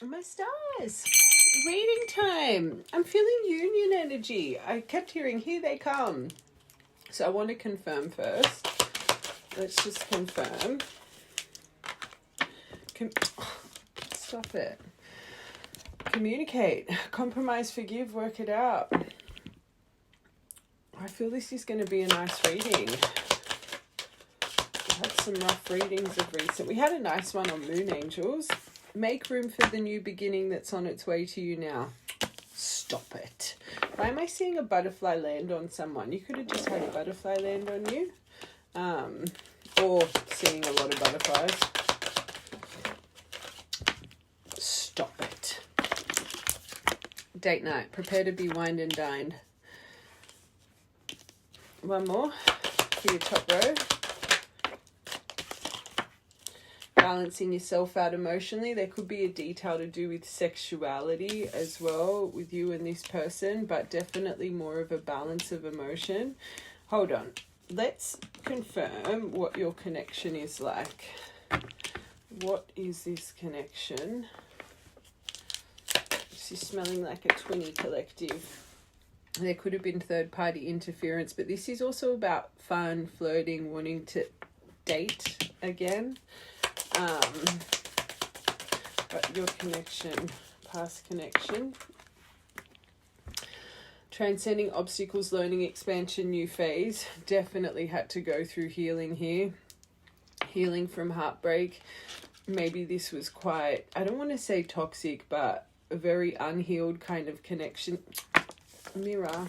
My stars, reading time. I'm feeling union energy. I kept hearing, here they come. So I want to confirm first. Let's just confirm. Stop it. Communicate, compromise, forgive, work it out. I feel this is going to be a nice reading. We had some rough readings of recent. We had a nice one on Moon Angels. Make room for the new beginning that's on its way to you now. Stop it. Why am I seeing a butterfly land on someone? You could have just had a butterfly land on you. Or seeing a lot of butterflies. Stop it. Date night. Prepare to be wined and dined. One more for your top row. Balancing yourself out emotionally. There could be a detail to do with sexuality as well with you and this person, but definitely more of a balance of emotion. Hold on. Let's confirm what your connection is like. What is this connection? This is smelling like a twinny collective. There could have been third-party interference, but this is also about fun, flirting, wanting to date again. But your connection, past connection. Transcending obstacles, learning, expansion, new phase. Definitely had to go through healing here. Healing from heartbreak. Maybe this was quite, I don't want to say toxic, but a very unhealed kind of connection. Mirror.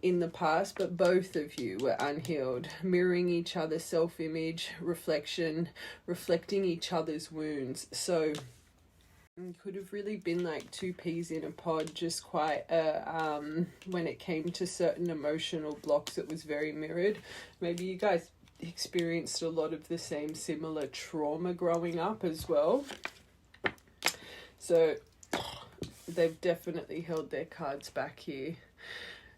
In the past, but both of you were unhealed, mirroring each other's self-image, reflection, reflecting each other's wounds. So it could have really been like two peas in a pod, just quite when it came to certain emotional blocks, it was very mirrored. Maybe you guys experienced a lot of the same similar trauma growing up as well. So they've definitely held their cards back here.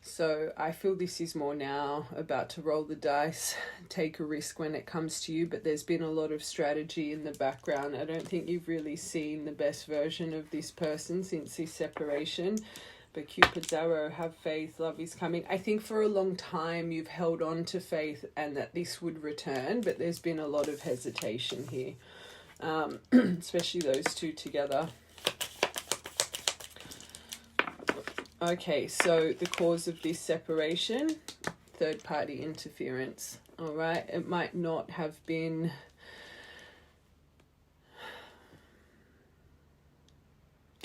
So I feel this is more now about to roll the dice, take a risk when it comes to you, but there's been a lot of strategy in the background. I don't think you've really seen the best version of this person since this separation. But Cupid's arrow, have faith, love is coming. I think for a long time you've held on to faith and that this would return, but there's been a lot of hesitation here, especially those two together. Okay, so the cause of this separation, third-party interference, all right? It might not have been...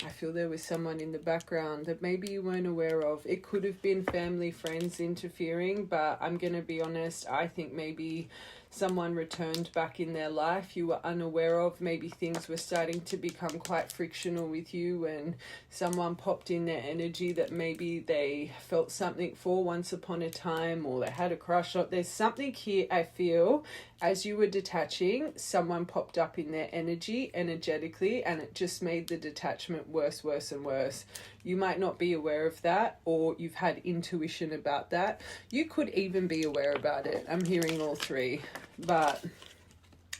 I feel there was someone in the background that maybe you weren't aware of. It could have been family, friends interfering, but I'm going to be honest, I think maybe someone returned back in their life you were unaware of. Maybe things were starting to become quite frictional with you and someone popped in their energy that maybe they felt something for once upon a time, or they had a crush on. There's something here, I feel, as you were detaching, someone popped up in their energetically, and it just made the detachment worse and worse. You might not be aware of that, or you've had intuition about that. You could even be aware about it. I'm hearing all three, but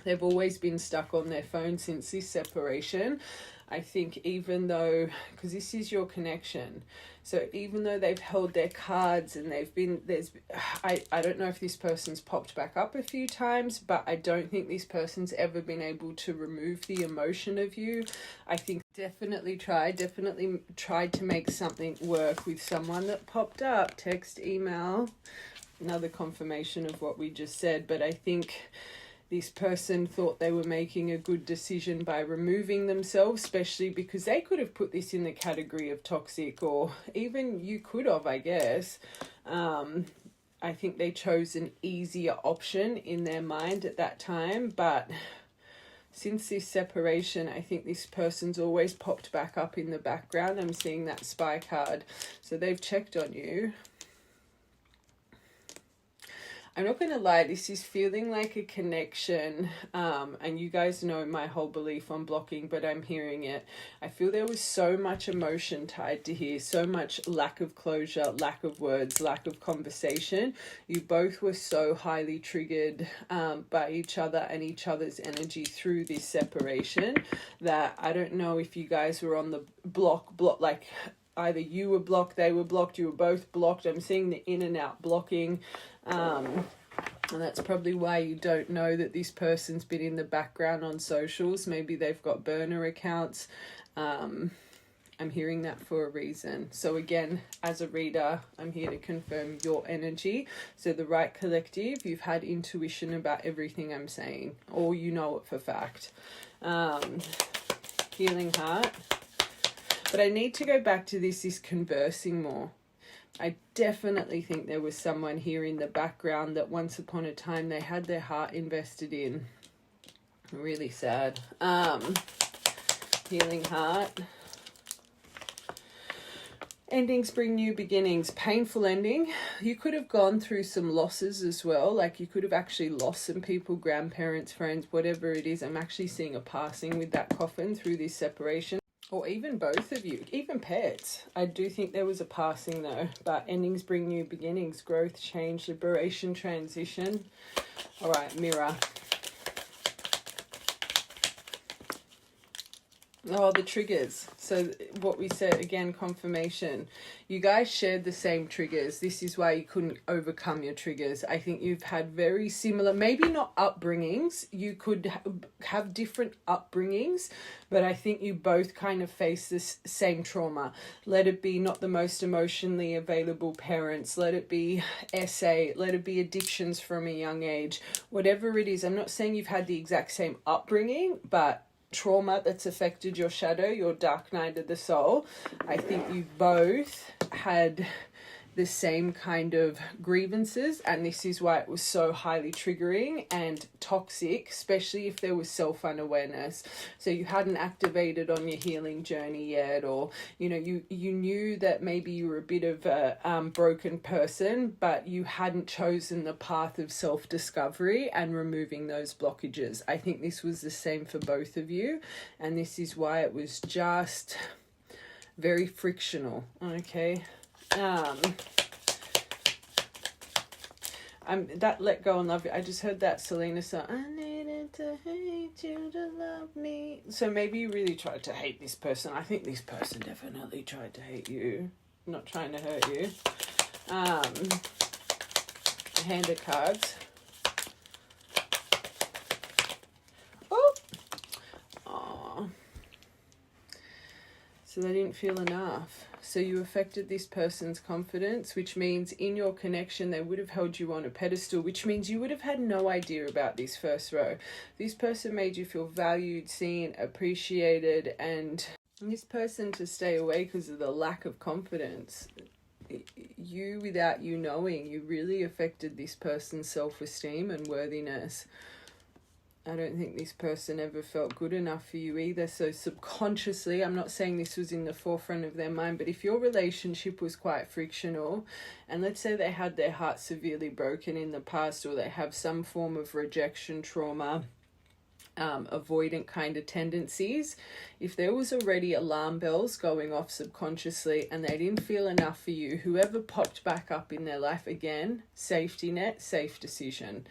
they've always been stuck on their phone since this separation. I think even though, because this is your connection, so even though they've held their cards and they've been, I don't know if this person's popped back up a few times, but I don't think this person's ever been able to remove the emotion of you. I think definitely tried to make something work with someone that popped up, text, email, another confirmation of what we just said. But I think this person thought they were making a good decision by removing themselves, especially because they could have put this in the category of toxic, or even you could have, I guess. I think they chose an easier option in their mind at that time, but since this separation, I think this person's always popped back up in the background. I'm seeing that spy card. So they've checked on you. I'm not going to lie, this is feeling like a connection, and you guys know my whole belief on blocking, but I'm hearing it. I feel there was so much emotion tied to here, so much lack of closure, lack of words, lack of conversation. You both were so highly triggered by each other and each other's energy through this separation that I don't know if you guys were on the block, like either you were blocked, they were blocked, you were both blocked. I'm seeing the in and out blocking. And that's probably why you don't know that this person's been in the background on socials. Maybe they've got burner accounts. I'm hearing that for a reason. So again, as a reader, I'm here to confirm your energy. So the right collective, you've had intuition about everything I'm saying, or you know it for fact. Healing heart. But I need to go back to this conversing more. I definitely think there was someone here in the background that once upon a time they had their heart invested in. Really sad. Healing heart. Endings bring new beginnings. Painful ending. You could have gone through some losses as well. Like you could have actually lost some people, grandparents, friends, whatever it is. I'm actually seeing a passing with that coffin through this separation. Or even both of you, even pets. I do think there was a passing though, but endings bring new beginnings, growth, change, liberation, transition. All right, mirror. Oh, the triggers. So what we said, again, confirmation. You guys shared the same triggers. This is why you couldn't overcome your triggers. I think you've had very similar, maybe not upbringings. You could have different upbringings, but I think you both kind of face this same trauma. Let it be not the most emotionally available parents. Let it be SA. Let it be addictions from a young age. Whatever it is, I'm not saying you've had the exact same upbringing, but trauma that's affected your shadow, your dark night of the soul. I think you both had the same kind of grievances, and this is why it was so highly triggering and toxic, especially if there was self-unawareness. So you hadn't activated on your healing journey yet, or you knew that maybe you were a bit of a broken person, but you hadn't chosen the path of self-discovery and removing those blockages. I think this was the same for both of you, and this is why it was just very frictional. Okay. That let go and love you. I just heard that Selena song. I needed to hate you to love me. So maybe you really tried to hate this person. I think this person definitely tried to hate you. I'm not trying to hurt you. Hand of cards. Oh. So they didn't feel enough. So you affected this person's confidence, which means in your connection, they would have held you on a pedestal, which means you would have had no idea about this first row. This person made you feel valued, seen, appreciated, and this person to stay away because of the lack of confidence. You, without you knowing, you really affected this person's self-esteem and worthiness. I don't think this person ever felt good enough for you either. So subconsciously, I'm not saying this was in the forefront of their mind, but if your relationship was quite frictional, and let's say they had their heart severely broken in the past, or they have some form of rejection trauma, avoidant kind of tendencies, if there was already alarm bells going off subconsciously and they didn't feel enough for you, whoever popped back up in their life, again, safety net, safe decision.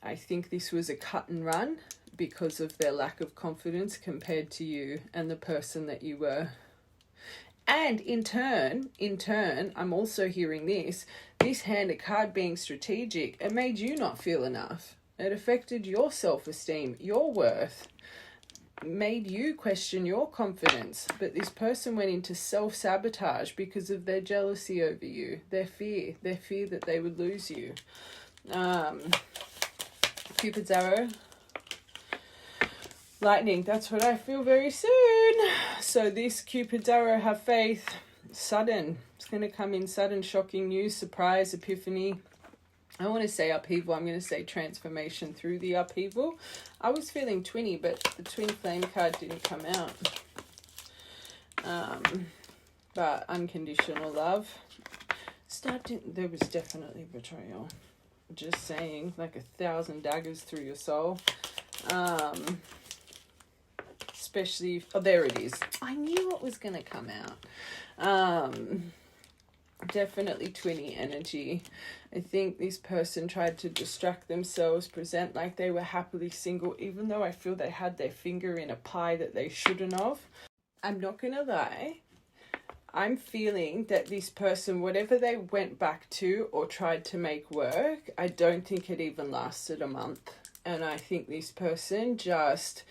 I think this was a cut and run because of their lack of confidence compared to you and the person that you were. And in turn, I'm also hearing this hand of card being strategic, it made you not feel enough. It affected your self-esteem, your worth, made you question your confidence. But this person went into self-sabotage because of their jealousy over you, their fear that they would lose you. Cupid's arrow. Lightning, that's what I feel very soon. So this Cupid's arrow, have faith, sudden. It's going to come in sudden, shocking news, surprise, epiphany. I want to say upheaval. I'm going to say transformation through the upheaval. I was feeling twinny, but the twin flame card didn't come out. But unconditional love. There was definitely betrayal. Just saying, like 1,000 daggers through your soul. Especially if, oh, there it is. I knew it was going to come out. Definitely twinny energy. I think this person tried to distract themselves, present like they were happily single, even though I feel they had their finger in a pie that they shouldn't have. I'm not going to lie. I'm feeling that this person, whatever they went back to or tried to make work, I don't think it even lasted a month. And I think this person just,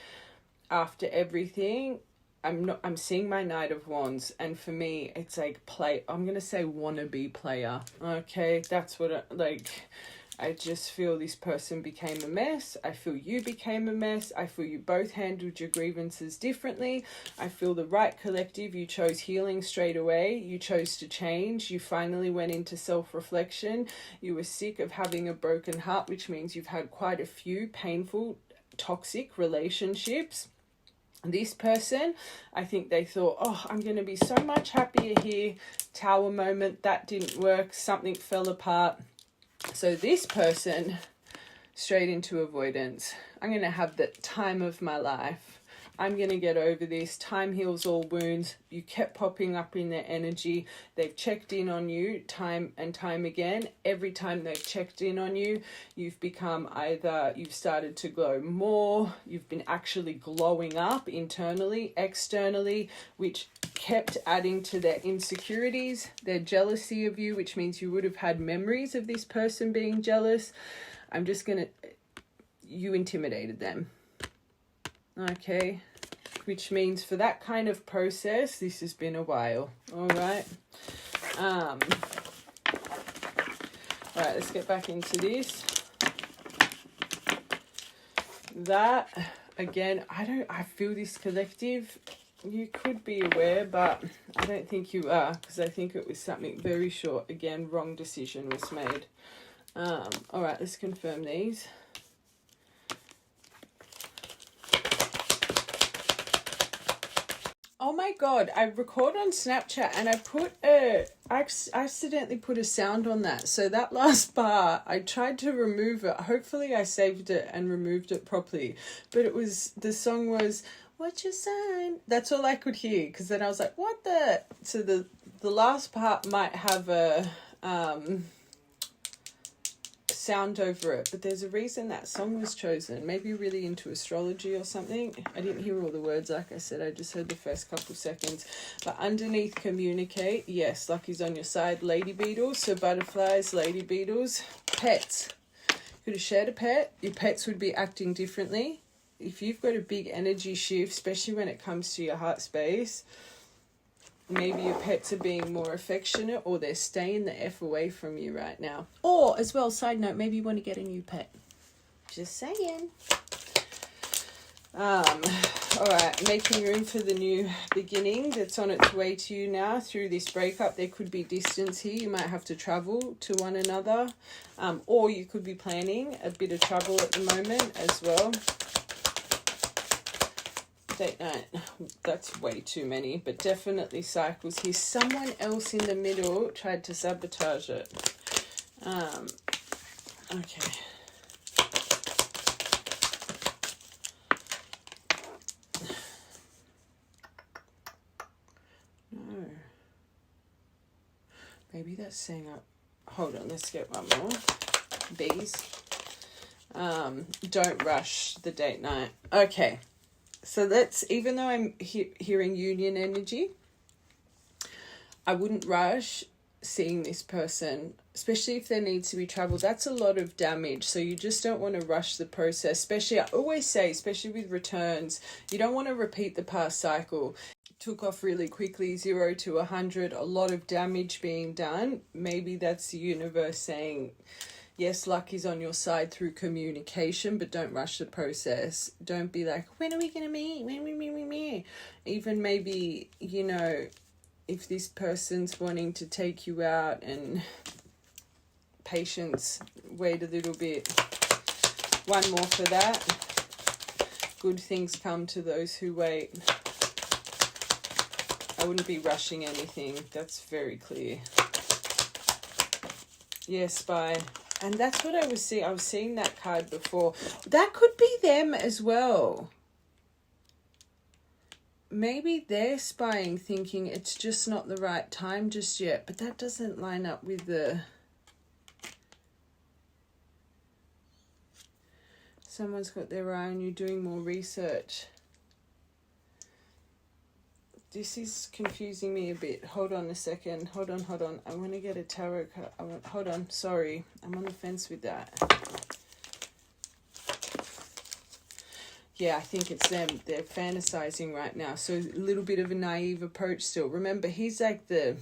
after everything, I'm seeing my Knight of Wands, and for me it's like I'm gonna say wannabe player. Okay, that's what I just feel this person became a mess. I feel you became a mess. I feel you both handled your grievances differently. I feel the right collective, you chose healing straight away. You chose to change. You finally went into self-reflection. You were sick of having a broken heart, which means you've had quite a few painful, toxic relationships. This person, I think they thought, oh, I'm going to be so much happier here. Tower moment, that didn't work. Something fell apart. So this person, straight into avoidance. I'm going to have the time of my life. I'm going to get over this. Time heals all wounds. You kept popping up in their energy. They've checked in on you time and time again. Every time they've checked in on you, you've become either you've started to glow more, you've been actually glowing up internally, externally, which kept adding to their insecurities, their jealousy of you, which means you would have had memories of this person being jealous. You intimidated them. Okay, which means for that kind of process, this has been a while. All right. All right, let's get back into this. That, again, I feel this collective, you could be aware, but I don't think you are, because I think it was something very short. Again, wrong decision was made. All right, let's confirm these. Oh my God, I record on Snapchat and I accidentally put a sound on that. So that last bar, I tried to remove it. Hopefully I saved it and removed it properly. But the song was, what's your sign? That's all I could hear. Because then I was like, what the? So the last part might have a sound over it, but there's a reason that song was chosen. Maybe you're really into astrology or something. I didn't hear all the words, like I said, I just heard the first couple seconds. But underneath communicate, yes, lucky's on your side. Lady beetles, so butterflies, lady beetles, pets. Could have shared a pet. Your pets would be acting differently. If you've got a big energy shift, especially when it comes to your heart space, maybe your pets are being more affectionate, or they're staying the F away from you right now. Or, as well, side note, maybe you want to get a new pet. Just saying. All right, making room for the new beginning that's on its way to you now through this breakup. There could be distance here. You might have to travel to one another. Or you could be planning a bit of travel at the moment as well. Date night, that's way too many, but definitely cycles here. Someone else in the middle tried to sabotage it. Okay. No. Maybe that's saying hold on, let's get one more. Bees. Don't rush the date night. Okay. So even though I'm hearing union energy, I wouldn't rush seeing this person, especially if there needs to be travel. That's a lot of damage. So you just don't want to rush the process. Especially, I always say, especially with returns, you don't want to repeat the past cycle. Took off really quickly, 0 to 100, a lot of damage being done. Maybe that's the universe saying, yes, luck is on your side through communication, but don't rush the process. Don't be like, when are we going to meet? When we meet? Even maybe, if this person's wanting to take you out, and patience, wait a little bit. One more for that. Good things come to those who wait. I wouldn't be rushing anything. That's very clear. Yes, bye. And that's what I was seeing. I was seeing that card before. That could be them as well. Maybe they're spying, thinking it's just not the right time just yet. But that doesn't line up with the... Someone's got their eye on you, doing more research. This is confusing me a bit. Hold on a second. Hold on. I want to get a tarot card. Hold on. Sorry. I'm on the fence with that. Yeah, I think it's them. They're fantasizing right now. So a little bit of a naive approach still. Remember, he's like the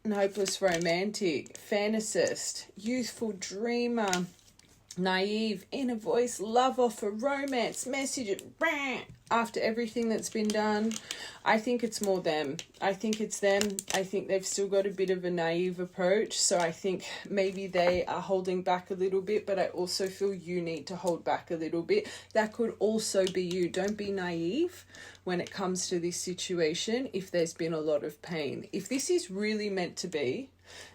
hopeless romantic, fantasist, youthful dreamer, naive, inner voice, love offer, romance, message, after everything that's been done. I think it's more them. I think it's them. I think they've still got a bit of a naive approach. So I think maybe they are holding back a little bit, but I also feel you need to hold back a little bit. That could also be you. Don't be naive when it comes to this situation if there's been a lot of pain. If this is really meant to be,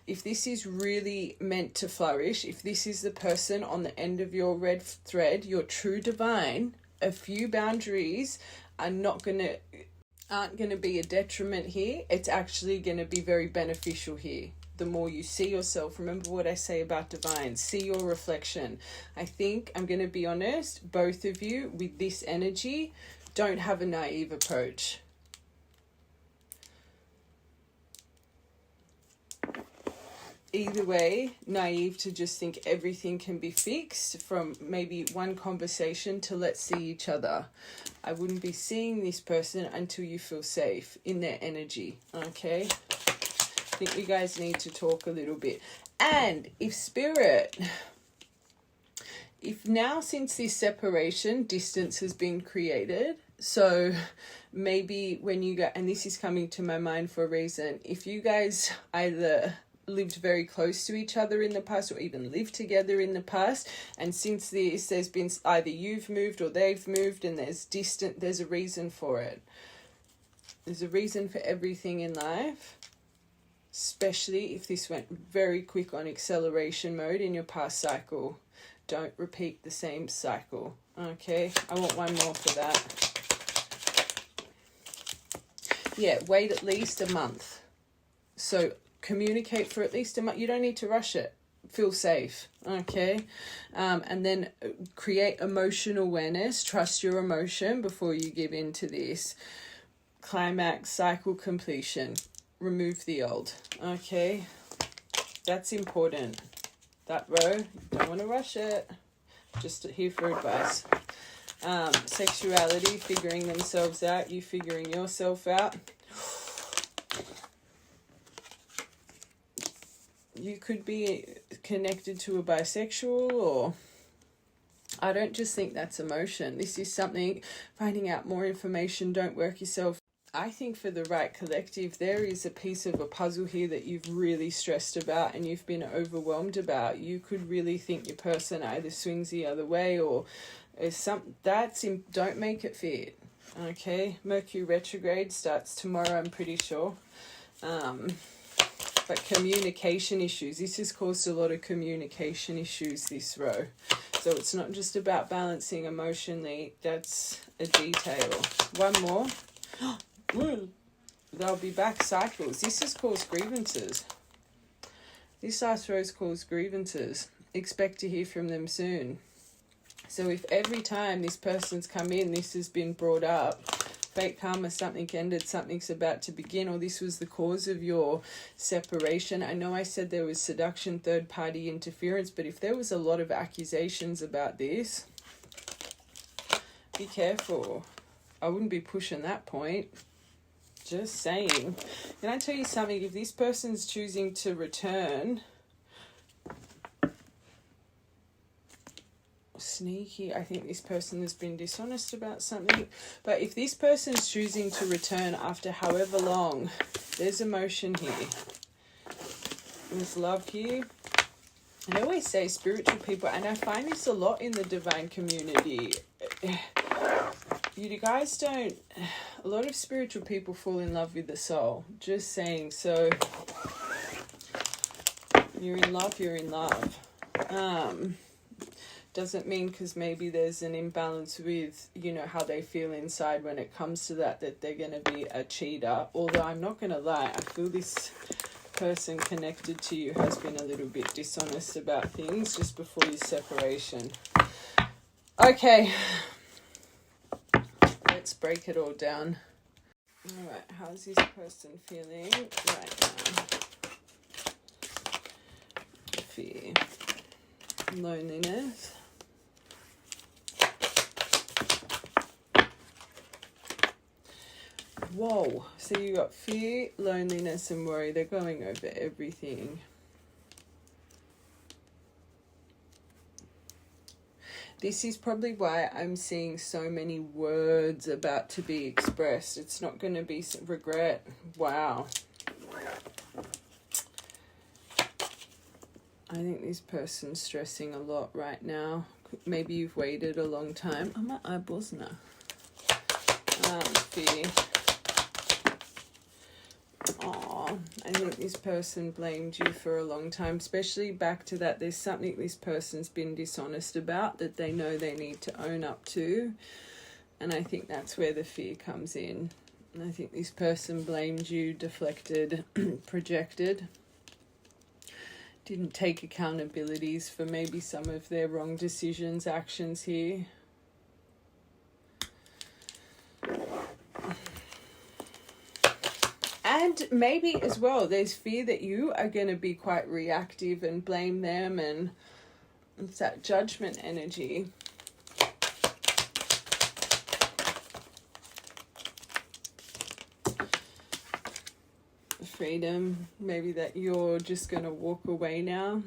if this is really meant to flourish, if this is the person on the end of your red thread, your true divine, a few boundaries aren't going to be a detriment here. It's actually going to be very beneficial here. The more you see yourself, remember what I say about divine, see your reflection. I think, I'm going to be honest, both of you with this energy don't have a naive approach. Either way, naive to just think everything can be fixed from maybe one conversation to let's see each other. I wouldn't be seeing this person until you feel safe in their energy, okay? I think you guys need to talk a little bit. And if now since this separation, distance has been created, so maybe when you go, and this is coming to my mind for a reason, if you guys either lived very close to each other in the past or even lived together in the past, and since this there's been either you've moved or they've moved and there's a reason for it. There's a reason for everything in life, especially if this went very quick on acceleration mode in your past cycle. Don't repeat the same cycle, okay? I want one more for that. Yeah, wait at least a month. So communicate for at least a month. You don't need to rush it. Feel safe, okay? And then create emotional awareness. Trust your emotion before you give in to this. Climax, cycle completion. Remove the old, okay? That's important. That row, don't want to rush it. Just here for advice. Sexuality, figuring themselves out. You figuring yourself out. You could be connected to a bisexual, or I don't just think that's emotion. This is something, finding out more information, don't work yourself. I think for the right collective, there is a piece of a puzzle here that you've really stressed about and you've been overwhelmed about. You could really think your person either swings the other way or is don't make it fit. Okay, Mercury retrograde starts tomorrow, I'm pretty sure. But communication issues. This has caused a lot of communication issues, this row. So it's not just about balancing emotionally. That's a detail. One more. They'll be back cycles. This has caused grievances. This last row's caused grievances. Expect to hear from them soon. So if every time this person's come in, this has been brought up, fake karma, something ended, something's about to begin, or this was the cause of your separation. I know I said there was seduction, third-party interference, but if there was a lot of accusations about this, be careful. I wouldn't be pushing that point. Just saying. Can I tell you something? If this person's choosing to return... Sneaky. I think this person has been dishonest about something. But if this person's choosing to return after however long, there's emotion here. There's love here. I always say spiritual people, and I find this a lot in the divine community. You guys don't... A lot of spiritual people fall in love with the soul. Just saying. So... You're in love, you're in love. Doesn't mean because maybe there's an imbalance with, you know, how they feel inside when it comes to that they're going to be a cheater. Although I'm not going to lie, I feel this person connected to you has been a little bit dishonest about things just before your separation. Okay. Let's break it all down. Alright, how's this person feeling right now? Fear. Loneliness. Whoa, so you got fear, loneliness and worry. They're going over everything. This is probably why I'm seeing so many words about to be expressed. It's not going to be regret. Wow. I think this person's stressing a lot right now. Maybe you've waited a long time. Oh, my eyeballs now. Fear. Oh, I think this person blamed you for a long time, especially back to that. There's something this person's been dishonest about that they know they need to own up to. And I think that's where the fear comes in. And I think this person blamed you, deflected, projected. Didn't take accountabilities for maybe some of their wrong decisions, actions here. And maybe as well, there's fear that you are going to be quite reactive and blame them, and it's that judgment energy. Freedom, maybe that you're just going to walk away now.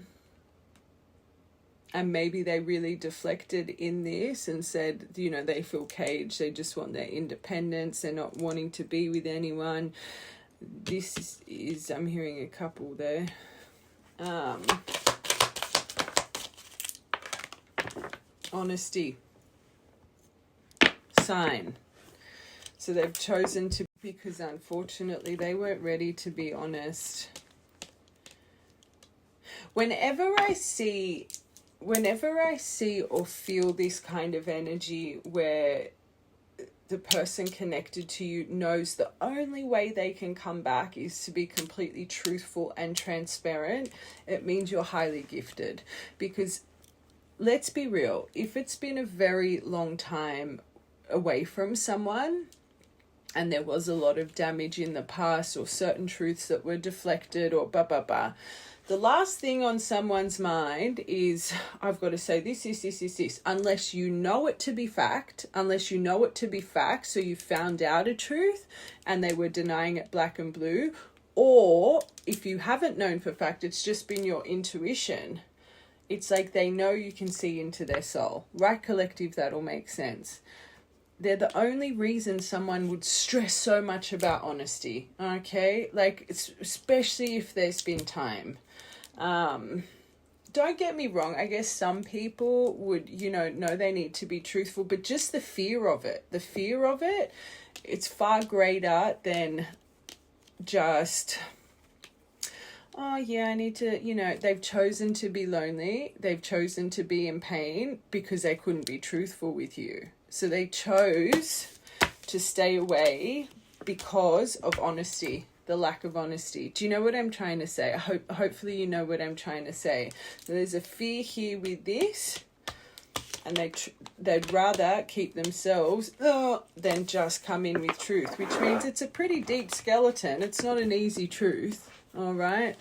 And maybe they really deflected in this and said, you know, they feel caged. They just want their independence. They're not wanting to be with anyone. This is I'm hearing a couple there. Honesty. Sign. So they've chosen to, because unfortunately they weren't ready to be honest. Whenever I see or feel this kind of energy where the person connected to you knows the only way they can come back is to be completely truthful and transparent, it means you're highly gifted. Because let's be real, if it's been a very long time away from someone and there was a lot of damage in the past or certain truths that were deflected or the last thing on someone's mind is, I've got to say this, unless you know it to be fact, so you found out a truth and they were denying it black and blue, or if you haven't known for fact, it's just been your intuition. It's like they know you can see into their soul. Right, collective, that'll make sense. They're the only reason someone would stress so much about honesty, okay? Like, it's, especially if there's been time. Don't get me wrong, I guess some people would, know they need to be truthful, but just the fear of it, it's far greater than just, oh yeah, I need to, they've chosen to be lonely, they've chosen to be in pain because they couldn't be truthful with you. So they chose to stay away because of honesty, the lack of honesty. Do you know what I'm trying to say? Hopefully you know what I'm trying to say. There's a fear here with this, and they'd rather keep themselves than just come in with truth, which means it's a pretty deep skeleton. It's not an easy truth, all right?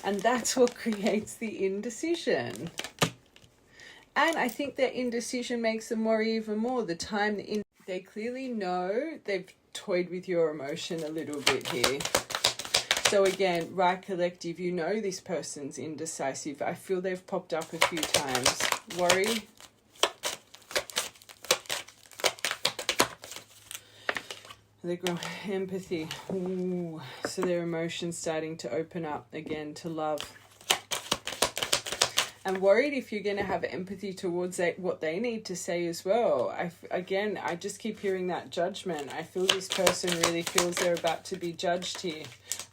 And that's what creates the indecision. And I think that indecision makes them worry even more. The time they clearly know they've toyed with your emotion a little bit here. So again, right, collective, you know this person's indecisive. I feel they've popped up a few times. Worry. They go empathy. Ooh, so their emotions starting to open up again to love. I'm worried if you're going to have empathy towards what they need to say as well. I just keep hearing that judgment. I feel this person really feels they're about to be judged here.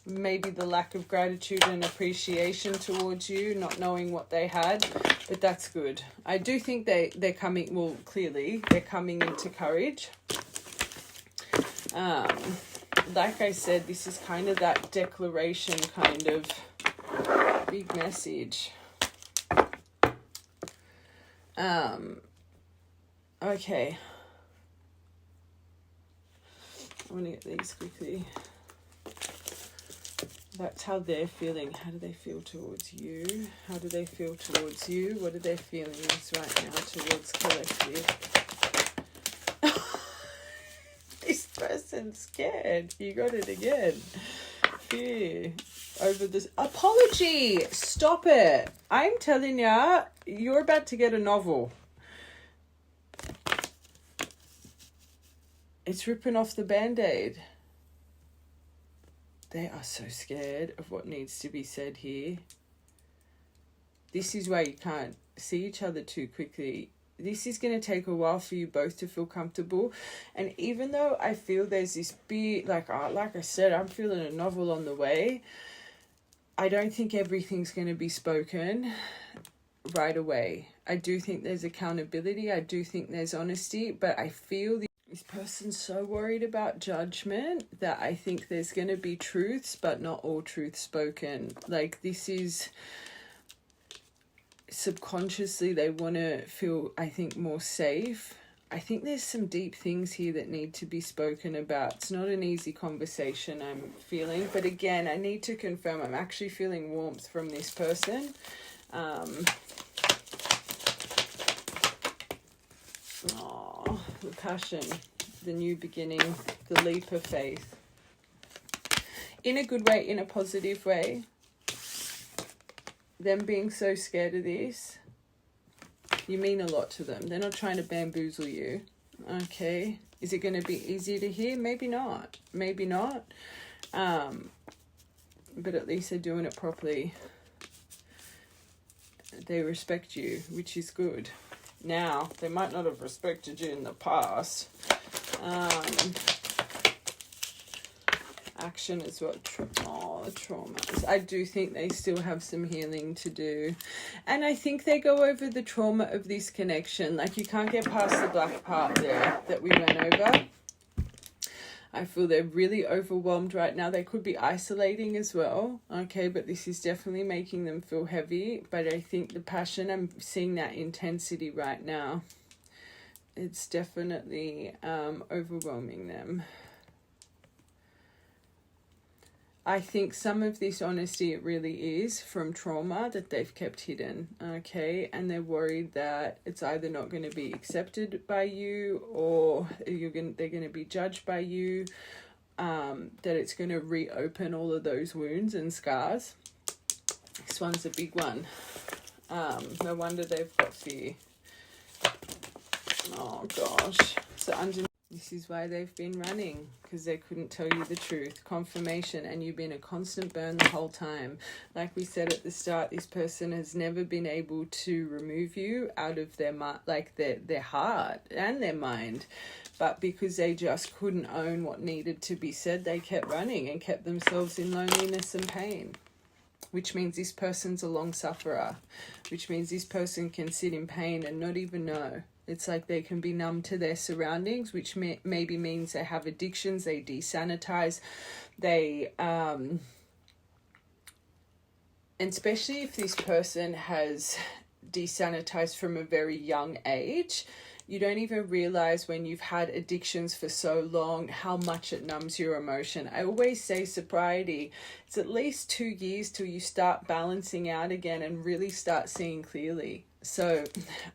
maybe the lack of gratitude and appreciation towards you, not knowing what they had, but that's good. I do think they're coming, well, clearly they're coming into courage. Like I said, this is kind of that declaration kind of big message. Okay. I'm going to get these quickly. That's how they're feeling. How do they feel towards you? How do they feel towards you? What are their feelings right now towards collective? This person's scared. You got it again. Fear over this. Apology. Stop it. I'm telling ya, you're about to get a novel. It's ripping off the Band-Aid. They are so scared of what needs to be said here. This is why you can't see each other too quickly. This is going to take a while for you both to feel comfortable. And even though I feel there's this big, like I said, I'm feeling a novel on the way. I don't think everything's going to be spoken right away. I do think there's accountability. I do think there's honesty. But I feel this person's so worried about judgment that I think there's going to be truths, but not all truths spoken. Like, this is... subconsciously they want to feel, I think, more safe. I think there's some deep things here that need to be spoken about. It's not an easy conversation I'm feeling, but again, I need to confirm I'm actually feeling warmth from this person. The passion, the new beginning, the leap of faith. In a good way, in a positive way. Them being so scared of this, you mean a lot to them. They're not trying to bamboozle you. Okay. Is it going to be easy to hear? Maybe not. Maybe not. But at least they're doing it properly. They respect you, which is good. Now, they might not have respected you in the past. Action is what trauma is. I do think they still have some healing to do, and I think they go over the trauma of this connection. Like, you can't get past the black part there that we went over. I feel they're really overwhelmed right now. They could be isolating as well, okay, but this is definitely making them feel heavy. But I think the passion, I'm seeing that intensity right now. It's definitely overwhelming them. I think some of this honesty, it really is from trauma that they've kept hidden, okay? And they're worried that it's either not going to be accepted by you, or they're going to be judged by you, that it's going to reopen all of those wounds and scars. This one's a big one. No wonder they've got fear. Oh, gosh. So underneath. This is why they've been running, because they couldn't tell you the truth. Confirmation, and you've been a constant burn the whole time. Like we said at the start, this person has never been able to remove you out of their their heart and their mind. But because they just couldn't own what needed to be said, they kept running and kept themselves in loneliness and pain. Which means this person's a long sufferer. Which means this person can sit in pain and not even know. It's like they can be numb to their surroundings, which maybe means they have addictions, they desanitize, and especially if this person has desanitized from a very young age, you don't even realize when you've had addictions for so long how much it numbs your emotion. I always say sobriety, it's at least 2 years till you start balancing out again and really start seeing clearly. So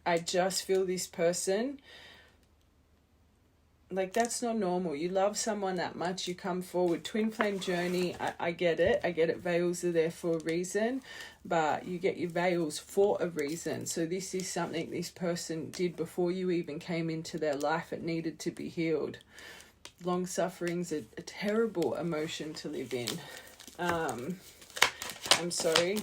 I just feel this person, like, that's not normal. You love someone that much, you come forward. Twin flame journey, I get it. I get it. Veils are there for a reason, but you get your veils for a reason. So this is something this person did before you even came into their life. It needed to be healed. Long suffering's a terrible emotion to live in. I'm sorry.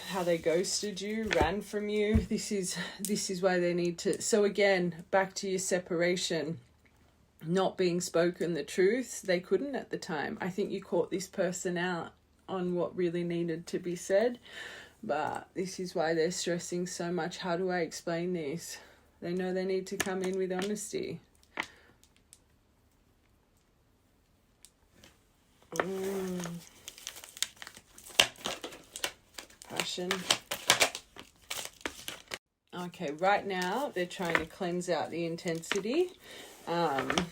How they ghosted you, ran from you. This is why they need to. So again, back to your separation. not being spoken the truth. They couldn't at the time. I think you caught this person out on what really needed to be said. But this is why they're stressing so much. How do I explain this? They know they need to come in with honesty. Passion. Okay, right now they're trying to cleanse out the intensity. But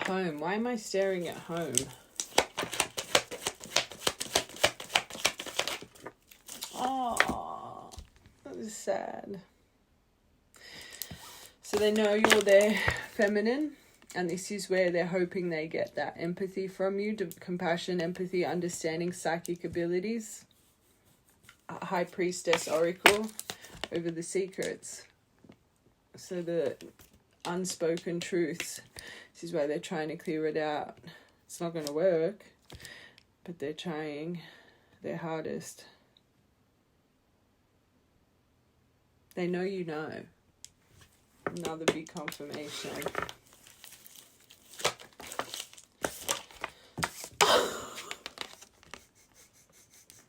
home, why am I staring at home? Oh, that was sad. So they know you're their feminine, and this is where they're hoping they get that empathy from you, compassion, empathy, understanding, psychic abilities. High Priestess Oracle over the secrets. So the unspoken truths. This is why they're trying to clear it out. It's not going to work, but they're trying their hardest. They know you know. Another big confirmation.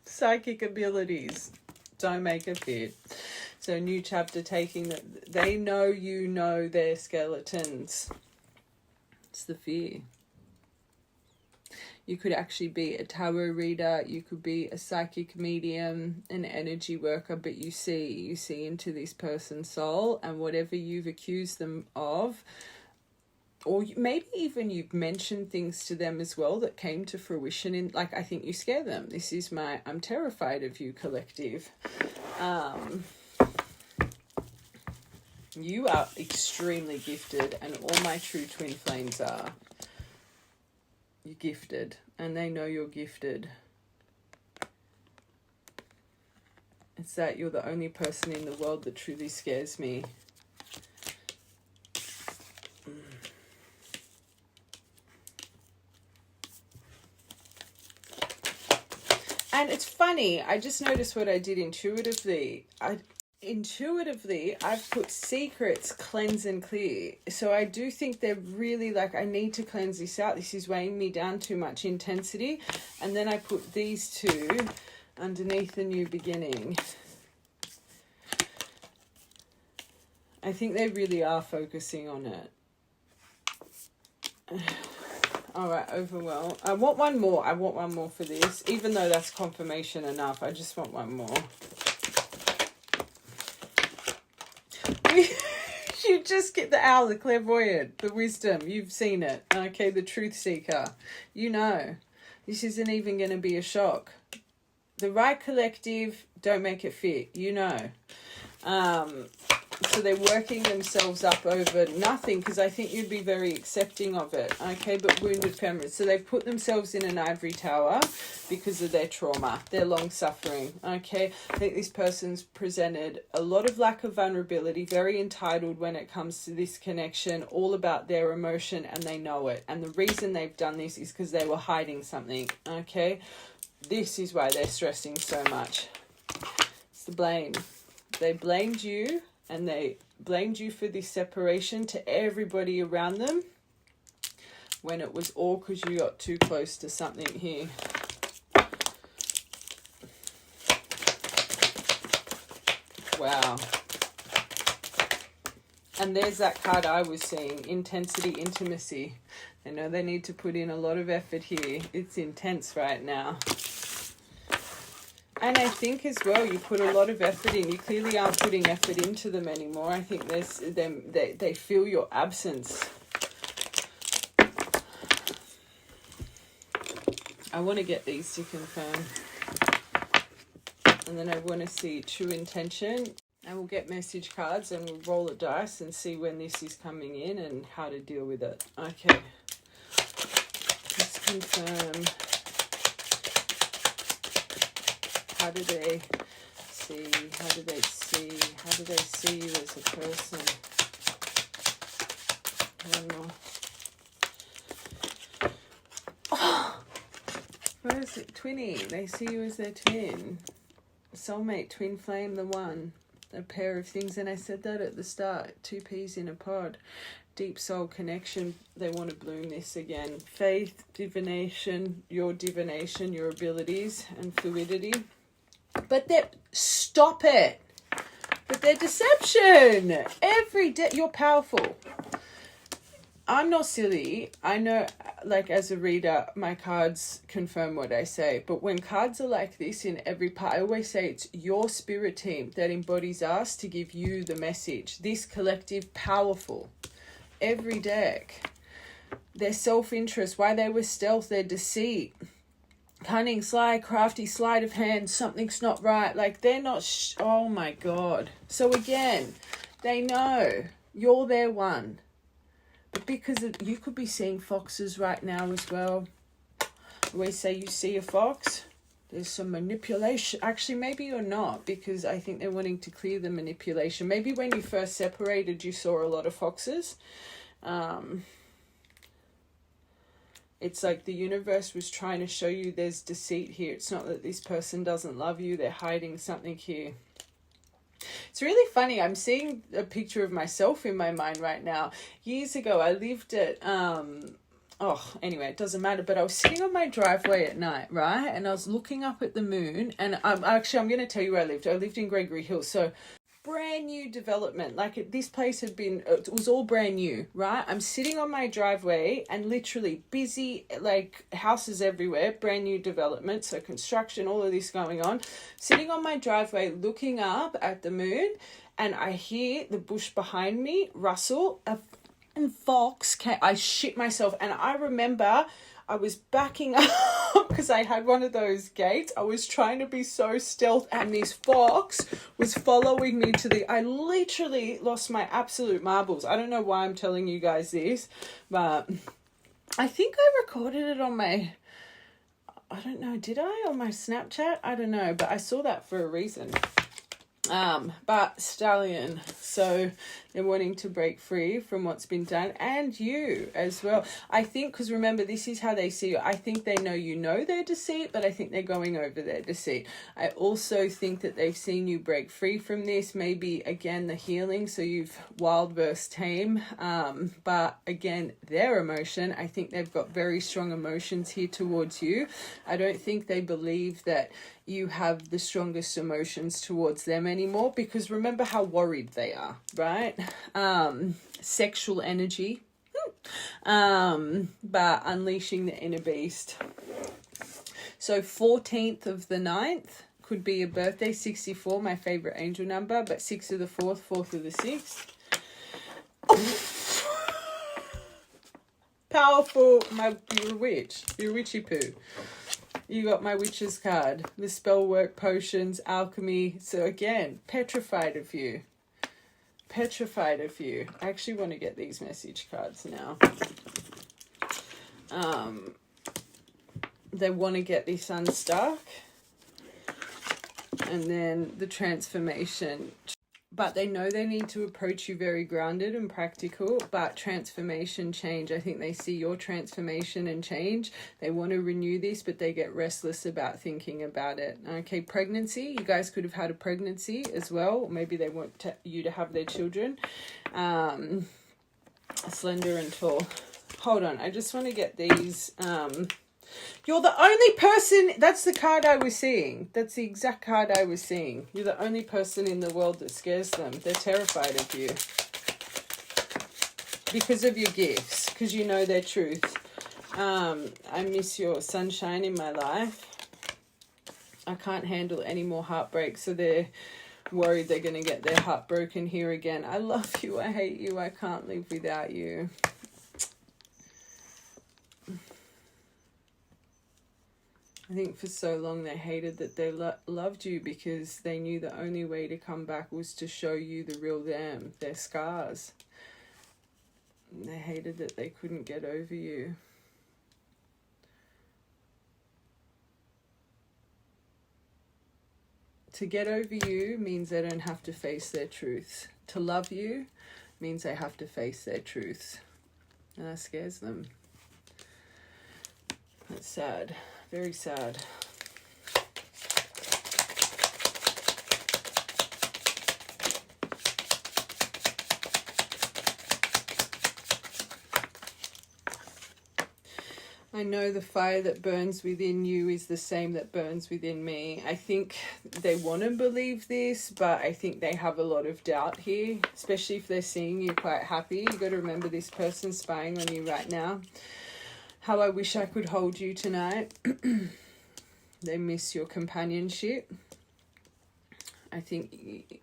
Psychic abilities. Don't make a fit. So new chapter taking that. They know you know their skeletons. It's the fear. You could actually be a tarot reader. You could be a psychic medium, an energy worker, but you see into this person's soul, and whatever you've accused them of, or maybe even you've mentioned things to them as well that came to fruition in, like, I think you scare them. This is my I'm terrified of you collective. You are extremely gifted, and all my true twin flames are. You're gifted, and they know you're gifted. It's that you're the only person in the world that truly scares me. And it's funny, I just noticed what I did intuitively. I've put secrets, cleanse and clear. So I do think they're really like, I need to cleanse this out. This is weighing me down too much intensity. And then I put these two underneath the new beginning. I think they really are focusing on it. All right, overwhelm. I want one more. I want one more for this. Even though that's confirmation enough, I just want one more. You just get the owl, the clairvoyant, the wisdom. You've seen it. Okay, the truth seeker. You know. This isn't even going to be a shock. The right collective, don't make it fit. You know. So they're working themselves up over nothing, because I think you'd be very accepting of it. Okay, but wounded feminine. So they've put themselves in an ivory tower because of their trauma, their long suffering. Okay, I think this person's presented a lot of lack of vulnerability, very entitled when it comes to this connection, all about their emotion, and they know it. And the reason they've done this is because they were hiding something. Okay, this is why they're stressing so much. It's the blame. They blamed you, and they blamed you for this separation to everybody around them, when it was all because you got too close to something here. Wow. And there's that card I was seeing, intensity, intimacy. They know they need to put in a lot of effort here. It's intense right now. And I think as well, you put a lot of effort in. You clearly aren't putting effort into them anymore. I think there's them. They feel your absence. I want to get these to confirm. And then I want to see true intention. And we'll get message cards and we'll roll a dice and see when this is coming in and how to deal with it. Okay. Let's confirm. How do they see? How do they see? How do they see you as a person? One more. Oh, where is it? Twinny. They see you as their twin. Soulmate, twin flame, the one. a pair of things, and I said that at the start, 2 peas in a pod. Deep soul connection, they want to bloom this again. Faith, divination, your abilities and fluidity. But stop it. But they're deception. Every day, you're powerful. I'm not silly. I know, like, as a reader, my cards confirm what I say. But when cards are like this in every part, I always say it's your spirit team that embodies us to give you the message. This collective, powerful. Every deck. Their self-interest, why they were stealth, their deceit. Cunning, sly, crafty, sleight of hand, something's not right. Like, they're not... oh, my God. So, again, they know you're their one. But because you could be seeing foxes right now as well. We say you see a fox, there's some manipulation. Actually, maybe you're not, because I think they're wanting to clear the manipulation. Maybe when you first separated, you saw a lot of foxes. It's like the universe was trying to show you there's deceit here. It's not that this person doesn't love you. They're hiding something here. It's really funny. I'm seeing a picture of myself in my mind right now. Years ago, I lived at, anyway, it doesn't matter. But I was sitting on my driveway at night, right? And I was looking up at the moon. And I'm going to tell you where I lived. I lived in Gregory Hills. So brand new development. Like, this place had been, it was all brand new, right? I'm sitting on my driveway and literally busy, like, houses everywhere, brand new development, so construction, all of this going on. Sitting on my driveway looking up at the moon, and I hear the bush behind me rustle. A fox came. I shit myself. And I remember I was backing up because I had one of those gates. I was trying to be so stealth, and this fox was following me I literally lost my absolute marbles. I don't know why I'm telling you guys this, but I think I recorded it on my, I don't know, did I? On my Snapchat? I don't know, but I saw that for a reason. But stallion, so they're wanting to break free from what's been done, and you as well. I think, because remember, this is how they see you. I think they know their deceit, but I think they're going over their deceit. I also think that they've seen you break free from this, maybe again the healing, so you've wild versus tame, but again their emotion, I think they've got very strong emotions here towards you. I don't think they believe that you have the strongest emotions towards them anymore, because remember how worried they are, right? Sexual energy, but unleashing the inner beast. So 14th of the 9th could be a birthday. 64, my favorite angel number, but 6 of the 4th, 4th of the 6th. Powerful. You're a witch. You're a witchy poo. You got my witch's card. The spell work, potions, alchemy. So again, petrified of you. Petrified of you. I actually want to get these message cards now. They want to get this unstuck. And then the transformation. But they know they need to approach you very grounded and practical. But transformation, change. I think they see your transformation and change. They want to renew this, but they get restless about thinking about it. Okay, pregnancy. You guys could have had a pregnancy as well. Maybe they want you to have their children. Slender and tall. Hold on. I just want to get these... You're the only person, that's the card I was seeing. That's the exact card I was seeing. You're the only person in the world that scares them. They're terrified of you. Because of your gifts. Because you know their truth. I miss your sunshine in my life. I can't handle any more heartbreak. So they're worried they're going to get their heart broken here again. I love you. I hate you. I can't live without you. I think for so long they hated that they loved you, because they knew the only way to come back was to show you the real them, their scars. And they hated that they couldn't get over you. To get over you means they don't have to face their truths. To love you means they have to face their truths. And that scares them. That's sad. Very sad. I know the fire that burns within you is the same that burns within me. I think they want to believe this, but I think they have a lot of doubt here, especially if they're seeing you quite happy. You got to remember this person's spying on you right now. How I wish I could hold you tonight. They miss your companionship. I think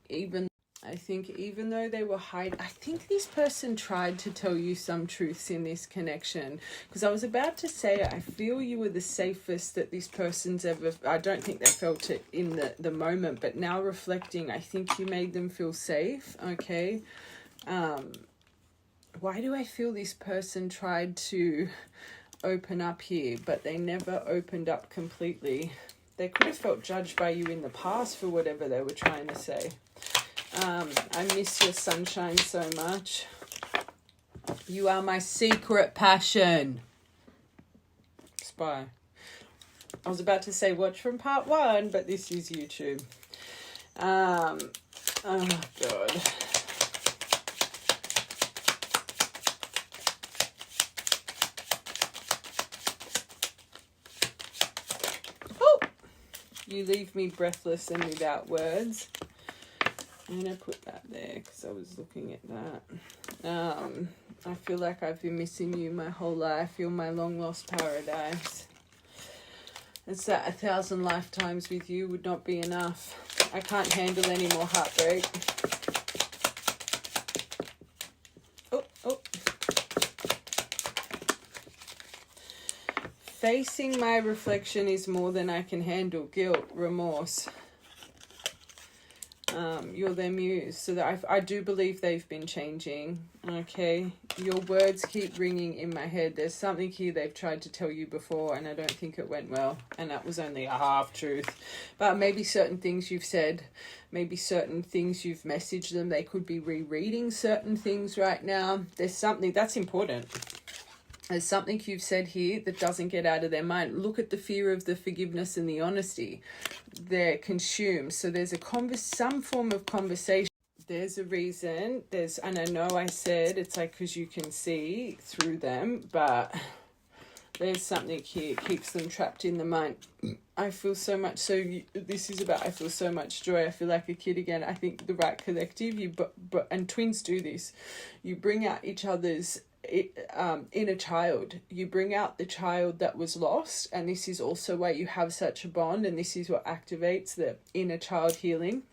even though they were hiding, I think this person tried to tell you some truths in this connection. Because I was about to say, I feel you were the safest that this person's ever, I don't think they felt it in the moment, but now reflecting, I think you made them feel safe, okay? Why do I feel this person tried to open up here, but they never opened up completely? They could have felt judged by you in the past for whatever they were trying to say. I miss your sunshine so much. You are my secret passion. Spy. I was about to say watch from part 1, but this is YouTube. Oh God. Oh! You leave me breathless and without words. I'm going to put that there because I was looking at that. I feel like I've been missing you my whole life. You're my long lost paradise. It's that 1,000 lifetimes with you would not be enough. I can't handle any more heartbreak. Oh. Facing my reflection is more than I can handle. Guilt, remorse. You're their muse, so that I do believe they've been changing. Okay, your words keep ringing in my head. There's something here they've tried to tell you before, and I don't think it went well, and that was only a half truth. But maybe certain things you've said, maybe certain things you've messaged them, they could be rereading certain things right now. There's something that's important. There's something you've said here that doesn't get out of their mind. Look at the fear of the forgiveness and the honesty. They're consumed. So there's some form of conversation. There's a reason. And I know I said it's like because you can see through them, but there's something here. It keeps them trapped in the mind. I feel so much. This is about I feel so much joy. I feel like a kid again. I think the right collective. And twins do this. You bring out each other's inner child. You bring out the child that was lost, and this is also why you have such a bond, and this is what activates the inner child healing.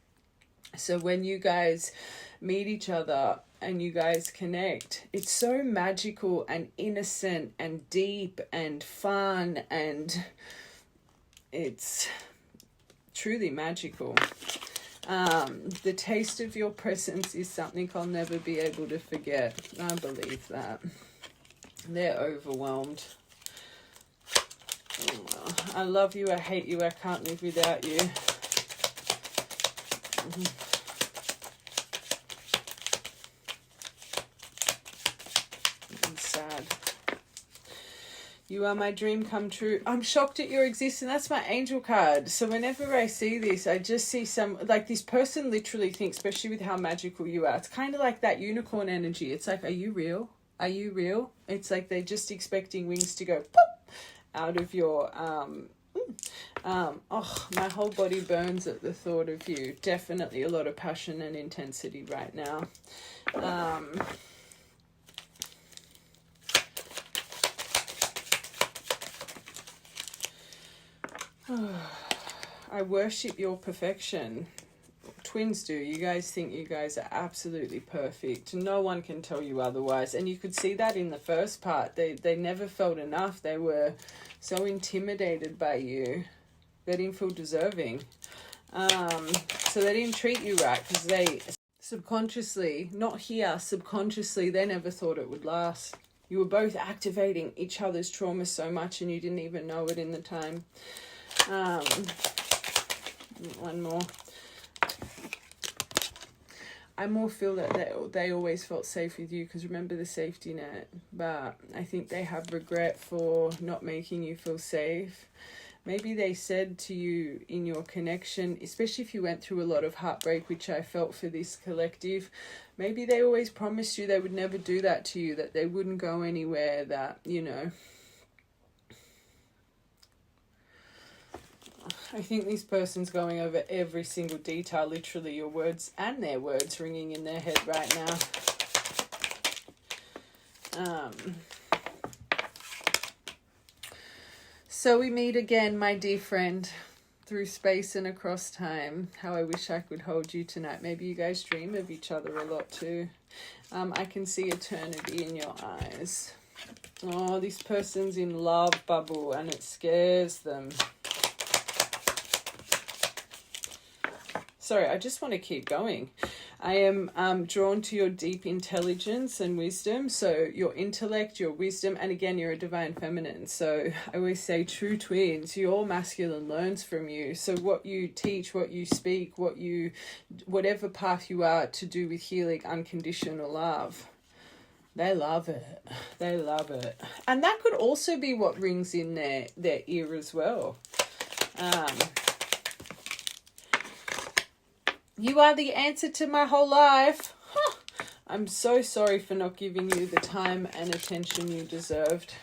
So when you guys meet each other and you guys connect, it's so magical and innocent and deep and fun, and it's truly magical. The taste of your presence is something I'll never be able to forget. I believe that. They're overwhelmed. Oh, well. I love you. I hate you. I can't live without you. I'm sad. You are my dream come true. I'm shocked at your existence. That's my angel card. So whenever I see this, I just see this person literally thinks, especially with how magical you are. It's kind of like that unicorn energy. It's like, are you real? Are you real? It's like they're just expecting wings to go pop out of your, my whole body burns at the thought of you. Definitely a lot of passion and intensity right now. I worship your perfection. Twins do. You guys think you guys are absolutely perfect. No one can tell you otherwise. And you could see that in the first part. They never felt enough. They were so intimidated by you. They didn't feel deserving. So they didn't treat you right because they subconsciously, not here, subconsciously, they never thought it would last. You were both activating each other's trauma so much and you didn't even know it in the time. One more. I more feel that they always felt safe with you because remember the safety net, but I think they have regret for not making you feel safe. Maybe they said to you in your connection, especially if you went through a lot of heartbreak, which I felt for this collective, maybe they always promised you they would never do that to you, that they wouldn't go anywhere, that, you know, I think this person's going over every single detail, literally your words and their words ringing in their head right now. So we meet again, my dear friend, through space and across time. How I wish I could hold you tonight. Maybe you guys dream of each other a lot too. I can see eternity in your eyes. Oh, this person's in love bubble and it scares them. Sorry, I just want to keep going. I am drawn to your deep intelligence and wisdom. So your intellect, your wisdom, and again, you're a divine feminine. So I always say true twins, your masculine learns from you. So what you teach, what you speak, whatever path you are to do with healing unconditional love, they love it. They love it. And that could also be what rings in their ear as well. You are the answer to my whole life. Huh. I'm so sorry for not giving you the time and attention you deserved.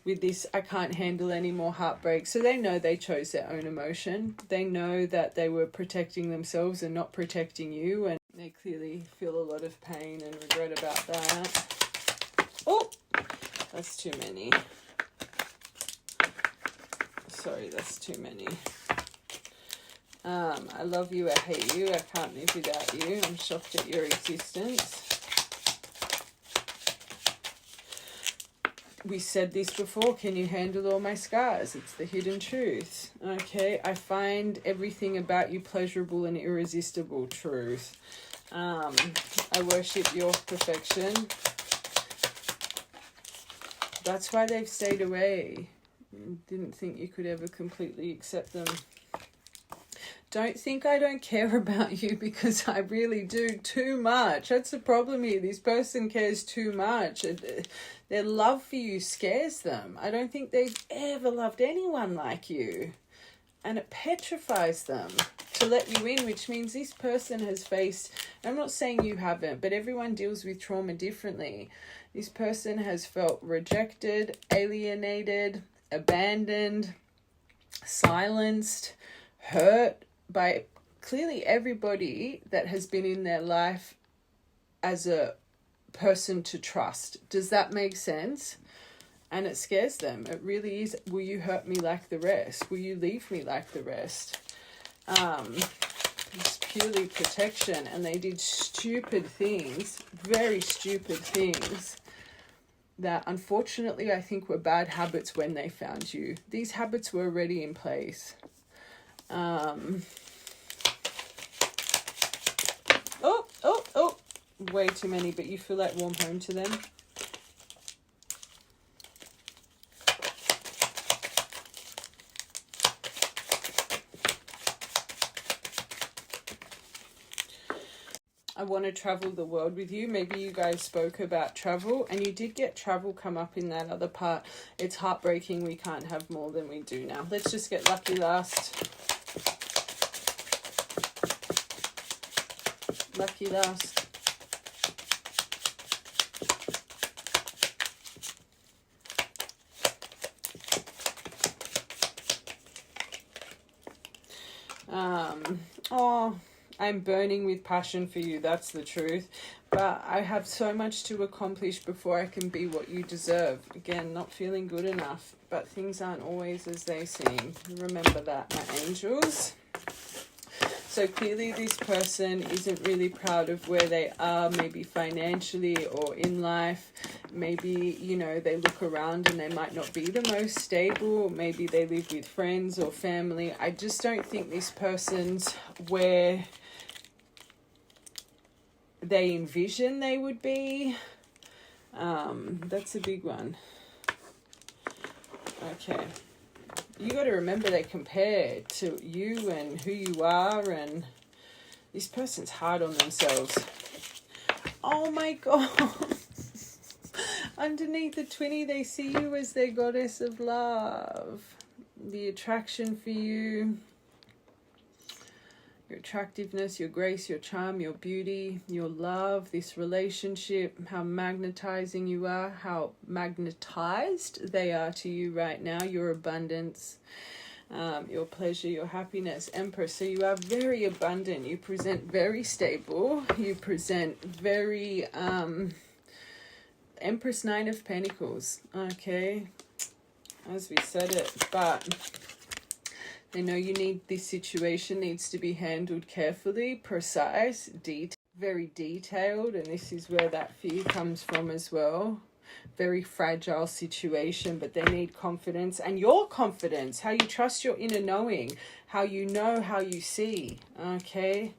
With this, I can't handle any more heartbreak. So they know they chose their own emotion. They know that they were protecting themselves and not protecting you. And they clearly feel a lot of pain and regret about that. Oh, that's too many. Sorry, that's too many. I love you, I hate you, I can't live without you, I'm shocked at your existence. We said this before, can you handle all my scars? It's the hidden truth. Okay, I find everything about you pleasurable and irresistible. Truth. I worship your perfection. That's why they've stayed away. Didn't think you could ever completely accept them. Don't think I don't care about you, because I really do, too much. That's the problem here. This person cares too much. Their love for you scares them. I don't think they've ever loved anyone like you. And it petrifies them to let you in, which means this person has faced, I'm not saying you haven't, but everyone deals with trauma differently. This person has felt rejected, alienated, abandoned, silenced, hurt by clearly everybody that has been in their life as a person to trust. Does that make sense? And it scares them. It really is. Will you hurt me like the rest? Will you leave me like the rest? It's purely protection. And they did stupid things, very stupid things, that unfortunately I think were bad habits when they found you. These habits were already in place. Oh, way too many, but you feel like warm home to them. I want to travel the world with you. Maybe you guys spoke about travel, and you did get travel come up in that other part. It's heartbreaking we can't have more than we do now. Let's just get lucky last. Lucky last. Oh, I'm burning with passion for you. That's the truth. But I have so much to accomplish before I can be what you deserve. Again, not feeling good enough, but things aren't always as they seem. Remember that, my angels. So clearly this person isn't really proud of where they are, maybe financially or in life. Maybe, you know, they look around and they might not be the most stable. Maybe they live with friends or family. I just don't think this person's where they envision they would be. That's a big one. Okay. You got to remember they compare to you and who you are, and this person's hard on themselves. Oh my God. Underneath the 20, they see you as their goddess of love. The attraction for you, your attractiveness, your grace, your charm, your beauty, your love, this relationship, how magnetizing you are, how magnetized they are to you right now, your abundance. your pleasure, your happiness, Empress. So you are very abundant. You present very stable. You present very Empress, Nine of Pentacles. Okay, as we said it, but they know you need, this situation needs to be handled carefully, precise, very detailed, and this is where that fear comes from as well. Very fragile situation, but they need confidence, and your confidence, how you trust your inner knowing, how you know, how you see. Okay,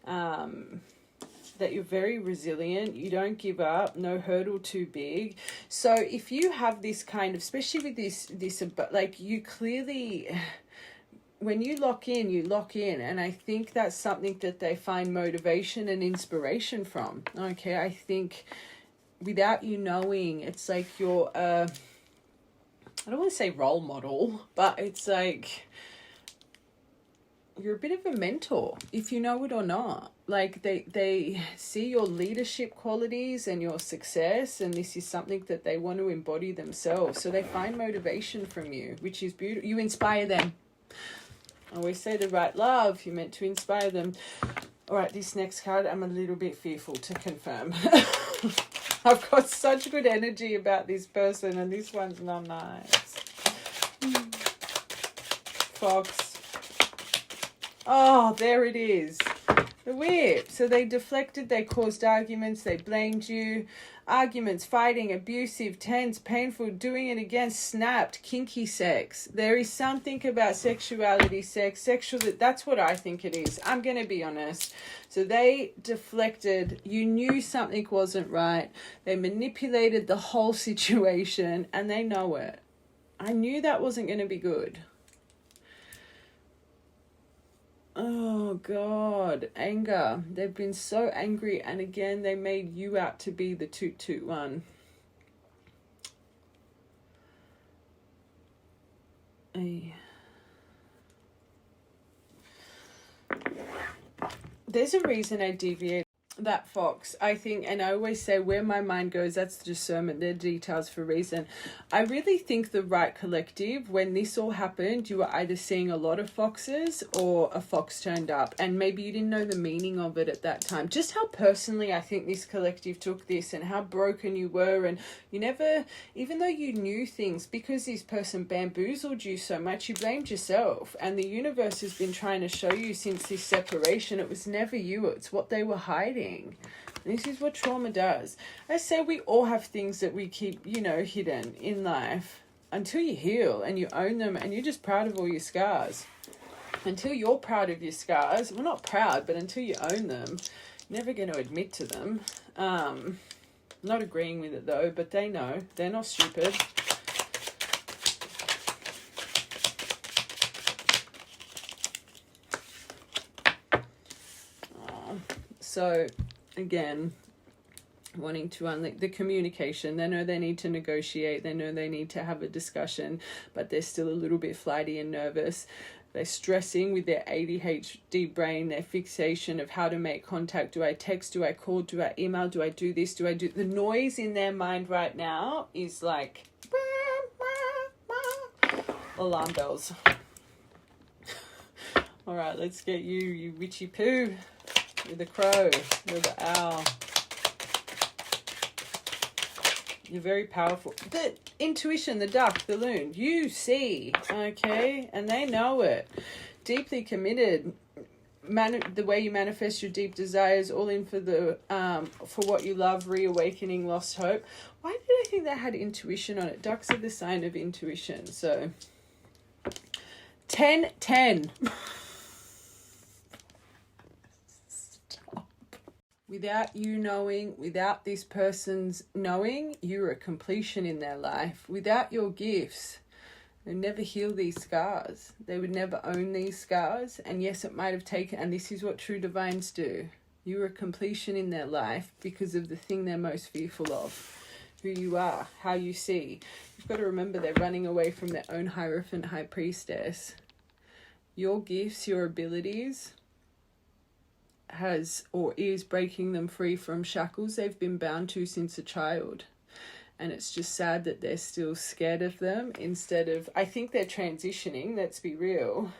that you're very resilient, you don't give up, no hurdle too big. So if you have this kind of, especially with this like, you clearly, when you lock in, and I think that's something that they find motivation and inspiration from. Okay, I think without you knowing, it's like you're I don't want to say role model, but it's like you're a bit of a mentor, if you know it or not. Like they see your leadership qualities and your success, and this is something that they want to embody themselves. So they find motivation from you, which is beautiful. You inspire them. I always say the right love, you're meant to inspire them. All right, this next card, I'm a little bit fearful to confirm. I've got such good energy about this person, and this one's not nice. Fox. Oh, there it is. The whip. So they deflected, they caused arguments, they blamed you. Arguments, fighting, abusive, tense, painful, doing it again, snapped, kinky sex. There is something about sexuality, sexual, that's what I think it is. I'm going to be honest. So they deflected, you knew something wasn't right. They manipulated the whole situation, and they know it. I knew that wasn't going to be good. Oh God, anger. They've been so angry, and again they made you out to be the toot one. There's a reason I deviate. That Fox, I think, and I always say where my mind goes, that's the discernment, they're details for a reason. I really think the right collective, when this all happened, you were either seeing a lot of foxes or a fox turned up, and maybe you didn't know the meaning of it at that time. Just how personally I think this collective took this, and how broken you were, and you never, even though you knew things, because this person bamboozled you so much, you blamed yourself. And the universe has been trying to show you since this separation, it was never you, it's what they were hiding. This is what trauma does. I say we all have things that we keep, hidden in life until you heal and you own them, and you're just proud of all your scars. Until you're proud of your scars, well, not proud, but until you own them, you're never going to admit to them. Not agreeing with it though, but they know. They're not stupid. So, again, wanting to unlink the communication. They know they need to negotiate. They know they need to have a discussion, but they're still a little bit flighty and nervous. They're stressing with their ADHD brain, their fixation of how to make contact. Do I text? Do I call? Do I email? Do I do this? Do I do... The noise in their mind right now is like... alarm bells. All right, let's get you witchy poo. You're the crow, you're the owl. You're very powerful. The intuition, the duck, the loon, you see, okay? And they know it. Deeply committed. The way you manifest your deep desires, all in for the for what you love, reawakening lost hope. Why did I think that had intuition on it? Ducks are the sign of intuition. So 10-10. Without you knowing, without this person's knowing, you're a completion in their life. Without your gifts, they never heal these scars. They would never own these scars. And yes, it might have taken, and this is what true divines do. You're a completion in their life because of the thing they're most fearful of. Who you are, how you see. You've got to remember they're running away from their own Hierophant High Priestess. Your gifts, your abilities... has or is breaking them free from shackles they've been bound to since a child. And it's just sad that they're still scared of them instead of, I think they're transitioning, let's be real.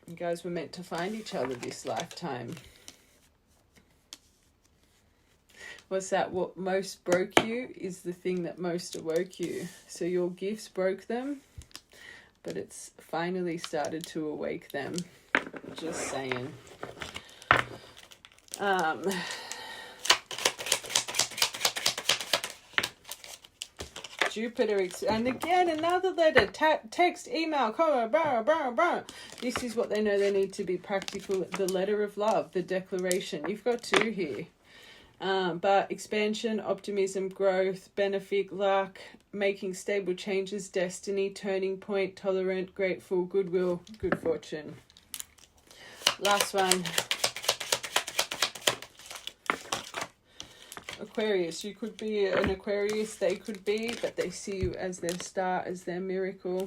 You guys were meant to find each other this lifetime. What's that? What most broke you is the thing that most awoke you. So your gifts broke them, but it's finally started to awake them. Just saying. Jupiter, and again, another letter, text, email, comment, This is what they know they need to be practical. The letter of love, the declaration. You've got 2 here. But expansion, optimism, growth, benefit, luck, making stable changes, destiny, turning point, tolerant, grateful, goodwill, good fortune. Last one. Aquarius. You could be an Aquarius, they could be, but they see you as their star, as their miracle.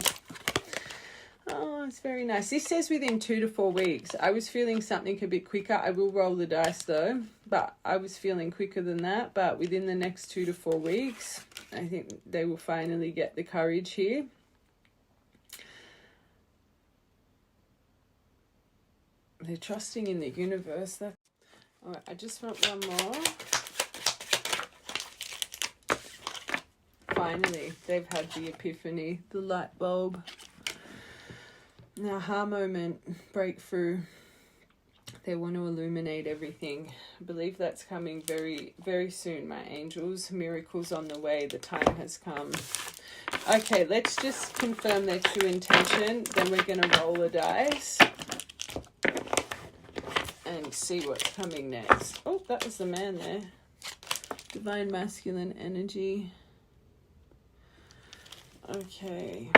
Oh, it's very nice. This says within 2 to 4 weeks. I was feeling something a bit quicker. I will roll the dice though, but I was feeling quicker than that. But within the next 2 to 4 weeks, I think they will finally get the courage here. They're trusting in the universe. All right, I just want one more. Finally, they've had the epiphany, the light bulb. Now, aha moment, breakthrough. They want to illuminate everything. I believe that's coming very, very soon, my angels. Miracles on the way. The time has come. Okay, let's just confirm their true intention. Then we're going to roll a dice and see what's coming next. Oh, that was the man there. Divine masculine energy. Okay.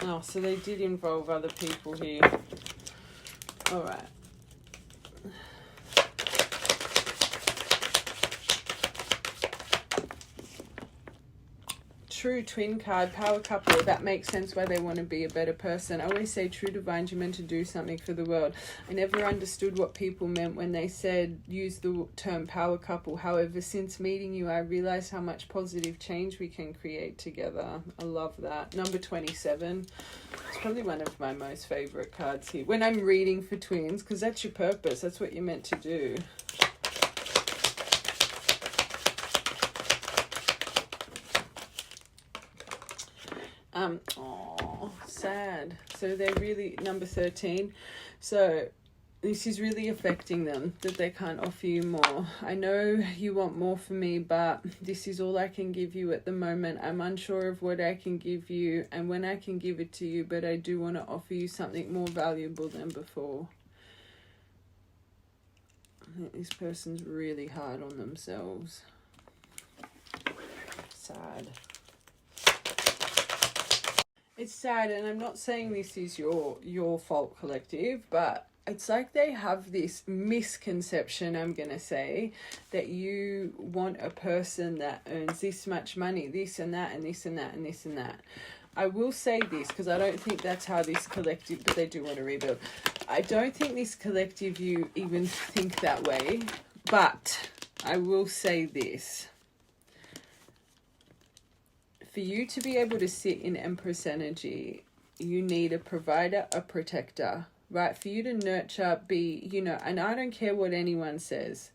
Oh, so they did involve other people here. All right. True twin card, power couple. That makes sense why they want to be a better person. I always say true divine, you're meant to do something for the world. I never understood what people meant when they said, use the term power couple. However, since meeting you, I realized how much positive change we can create together. I love that. Number 27. It's probably one of my most favorite cards here. When I'm reading for twins, because that's your purpose. That's what you're meant to do. Oh, sad. So they're really, number 13. So this is really affecting them, that they can't offer you more. I know you want more from me, but this is all I can give you at the moment. I'm unsure of what I can give you and when I can give it to you, but I do want to offer you something more valuable than before. I think this person's really hard on themselves. Sad. It's sad, and I'm not saying this is your fault, collective, but it's like they have this misconception, I'm going to say, that you want a person that earns this much money, this and that, and this and that, and this and that. I will say this, because I don't think that's how this collective, but they do want to rebuild. I don't think this collective, you even think that way, but I will say this. For you to be able to sit in Empress energy, you need a provider, a protector, right? For you to nurture, be, and I don't care what anyone says.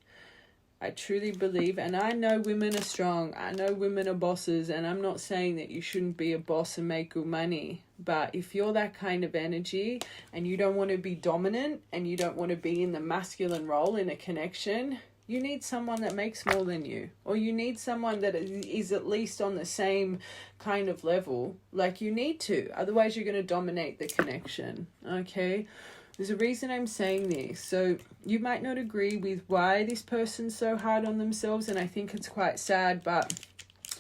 I truly believe, and I know women are strong. I know women are bosses, and I'm not saying that you shouldn't be a boss and make good money. But if you're that kind of energy and you don't want to be dominant and you don't want to be in the masculine role in a connection, you need someone that makes more than you, or you need someone that is at least on the same kind of level. Like, you need to, otherwise you're going to dominate the connection. Okay, there's a reason I'm saying this. So you might not agree with why this person's so hard on themselves, and I think it's quite sad, but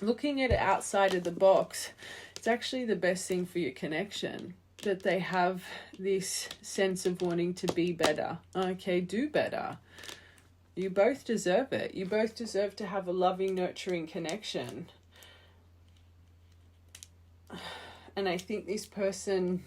looking at it outside of the box, it's actually the best thing for your connection, that they have this sense of wanting to be better. Okay, do better. You both deserve it. You both deserve to have a loving, nurturing connection. And I think this person,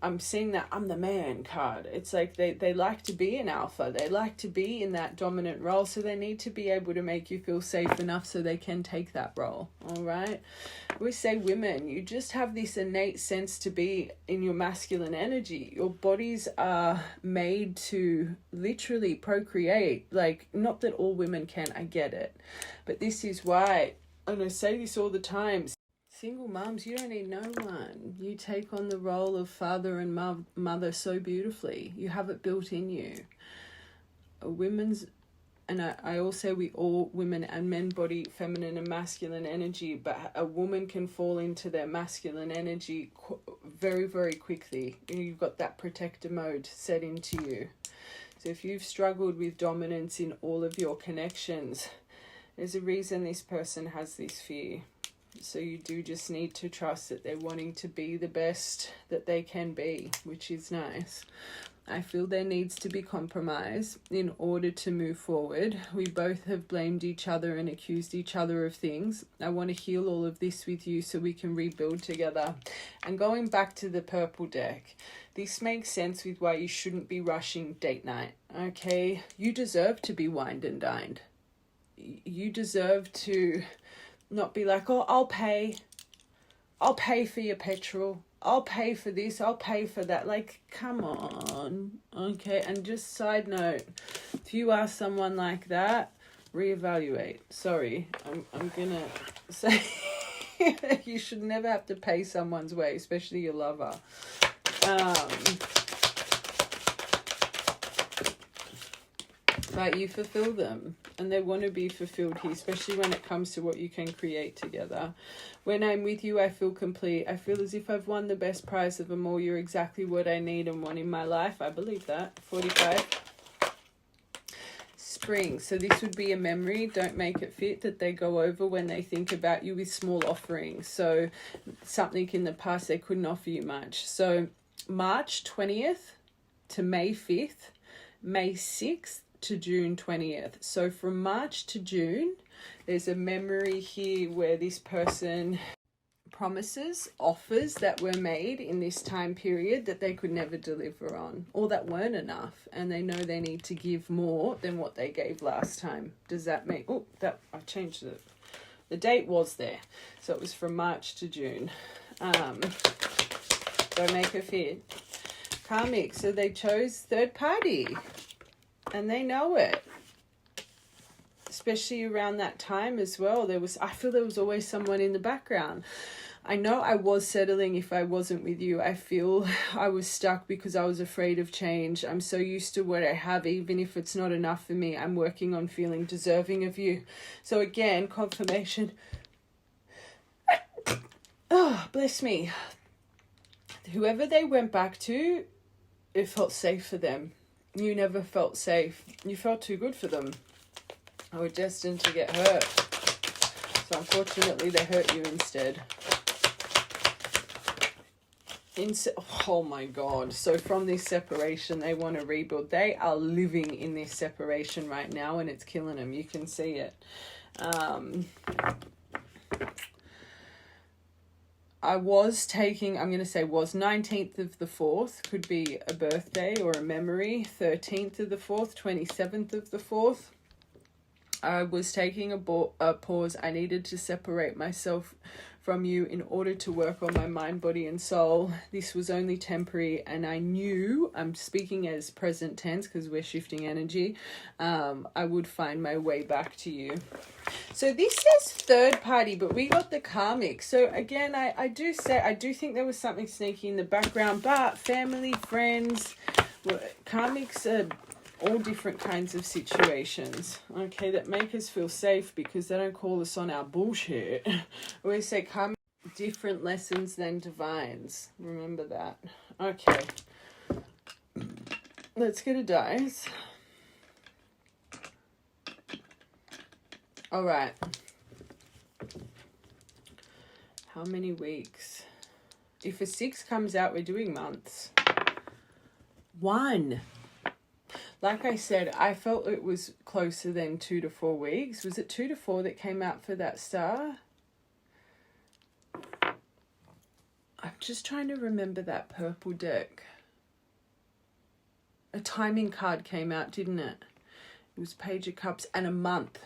I'm seeing that I'm the man card. It's like they like to be an alpha. They like to be in that dominant role. So they need to be able to make you feel safe enough so they can take that role. All right. We say women, you just have this innate sense to be in your masculine energy. Your bodies are made to literally procreate. Like, not that all women can, I get it. But this is why, and I say this all the time, single mums, you don't need no one. You take on the role of father and mother so beautifully. You have it built in you. A women's, and I also, we all, women and men, body feminine and masculine energy, but a woman can fall into their masculine energy very, very quickly. You've got that protector mode set into you. So if you've struggled with dominance in all of your connections, there's a reason this person has this fear. So you do just need to trust that they're wanting to be the best that they can be, which is nice. I feel there needs to be compromise in order to move forward. We both have blamed each other and accused each other of things. I want to heal all of this with you so we can rebuild together. And going back to the purple deck, this makes sense with why you shouldn't be rushing date night, okay? You deserve to be wined and dined. You deserve to not be like, oh, I'll pay for your petrol, I'll pay for this, I'll pay for that. Like, come on, okay? And just side note, if you are someone like that, reevaluate. Sorry, I'm gonna say you should never have to pay someone's way, especially your lover. But you fulfill them, and they want to be fulfilled here, especially when it comes to what you can create together. When I'm with you, I feel complete. I feel as if I've won the best prize of them all. You're exactly what I need and want in my life. I believe that. 45. Spring. So this would be a memory. Don't make it fit that they go over when they think about you with small offerings. So something in the past they couldn't offer you much. So March 20th to May 5th, May 6th to June 20th. So from March to June, there's a memory here where this person promises, offers that were made in this time period that they could never deliver on, or that weren't enough, and they know they need to give more than what they gave last time. Does that make, oh, that, I changed it. The date was there. So it was from March to June. Don't make it fit. Karmic, so they chose third party. And they know it, especially around that time as well. I feel there was always someone in the background. I know I was settling if I wasn't with you. I feel I was stuck because I was afraid of change. I'm so used to what I have, even if it's not enough for me. I'm working on feeling deserving of you. So again, confirmation. Oh, bless me. Whoever they went back to, it felt safe for them. You never felt safe. You felt too good for them. I were destined to get hurt. So unfortunately, they hurt you instead. Oh my God. So from this separation, they want to rebuild. They are living in this separation right now, and it's killing them. You can see it. I was taking, I'm going to say was 19th of the 4th, could be a birthday or a memory, 13th of the 4th, 27th of the 4th. I was taking a pause. I needed to separate myself from you in order to work on my mind, body, and soul. This was only temporary, and I knew, I'm speaking as present tense because we're shifting energy, I would find my way back to you. So this says third party, but we got the karmic. So again, I do think there was something sneaky in the background, but family, friends, karmics are all different kinds of situations, okay, that make us feel safe because they don't call us on our bullshit. We say karmic, different lessons than divines. Remember that. Okay. Let's get a dice. All right. How many weeks? If a 6 comes out, we're doing months. 1. Like I said, I felt it was closer than 2 to 4 weeks. Was it 2 to 4 that came out for that star? I Just trying to remember that purple deck. A timing card came out, didn't it? It was Page of Cups and a month.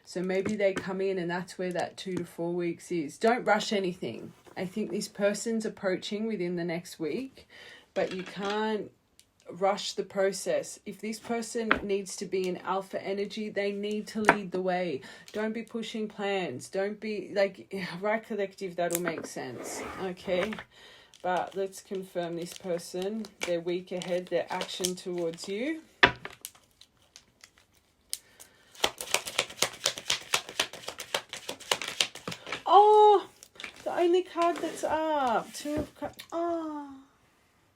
So maybe they come in and that's where that 2 to 4 weeks is. Don't rush anything. I think this person's approaching within the next week, but you can't rush the process. If this person needs to be in alpha energy, they need to lead the way. Don't be pushing plans. Don't be like, right collective, that'll make sense. Okay. But let's confirm this person, their week ahead, their action towards you. Oh, the only card that's up. 2 of Cups. Oh,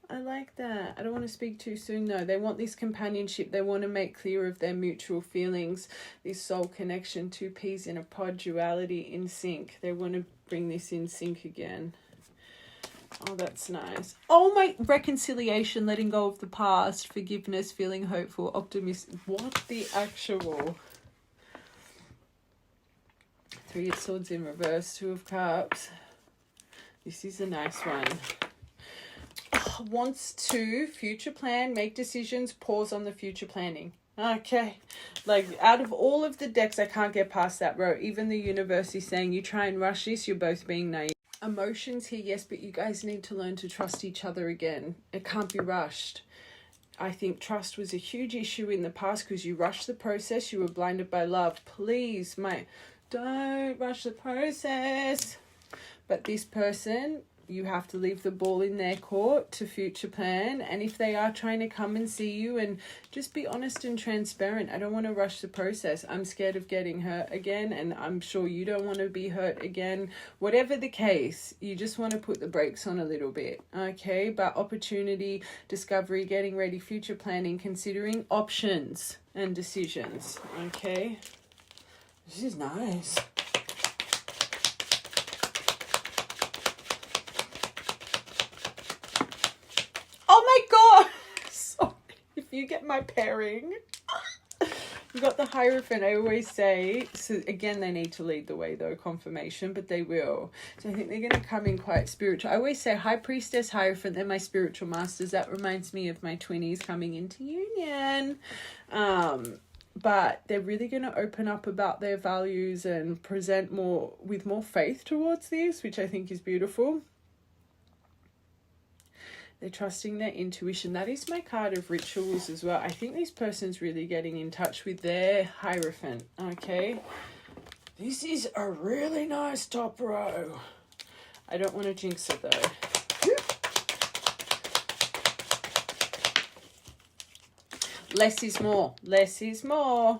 I like that. I don't want to speak too soon though. They want this companionship. They want to make clear of their mutual feelings. This soul connection, 2 peas in a pod, duality in sync. They want to bring this in sync again. Oh, that's nice. Oh, my reconciliation, letting go of the past, forgiveness, feeling hopeful, optimistic. What the actual? 3 of Swords in reverse, 2 of Cups. This is a nice one. Oh, wants to future plan, make decisions, pause on the future planning. Okay. Like, out of all of the decks, I can't get past that row. Even the universe is saying you try and rush this, you're both being naive. Emotions here, yes, but you guys need to learn to trust each other again. It can't be rushed. I think trust was a huge issue in the past because you rushed the process. You were blinded by love. Please, mate, don't rush the process. But this person, you have to leave the ball in their court to future plan. And if they are trying to come and see you, and just be honest and transparent. I don't want to rush the process. I'm scared of getting hurt again, and I'm sure you don't want to be hurt again. Whatever the case, you just want to put the brakes on a little bit. Okay, but opportunity, discovery, getting ready, future planning, considering options and decisions. Okay, this is nice. Oh my god! Sorry, if you get my pairing. You got the Hierophant, I always say. So again, they need to lead the way though, confirmation, but they will. So I think they're going to come in quite spiritual. I always say High Priestess, Hierophant, they're my spiritual masters. That reminds me of my twinnies coming into union. But they're really going to open up about their values and present more with more faith towards this, which I think is beautiful. They're trusting their intuition. That is my card of rituals as well. I think this person's really getting in touch with their Hierophant. Okay. This is a really nice top row. I don't want to jinx it though. Less is more. Less is more.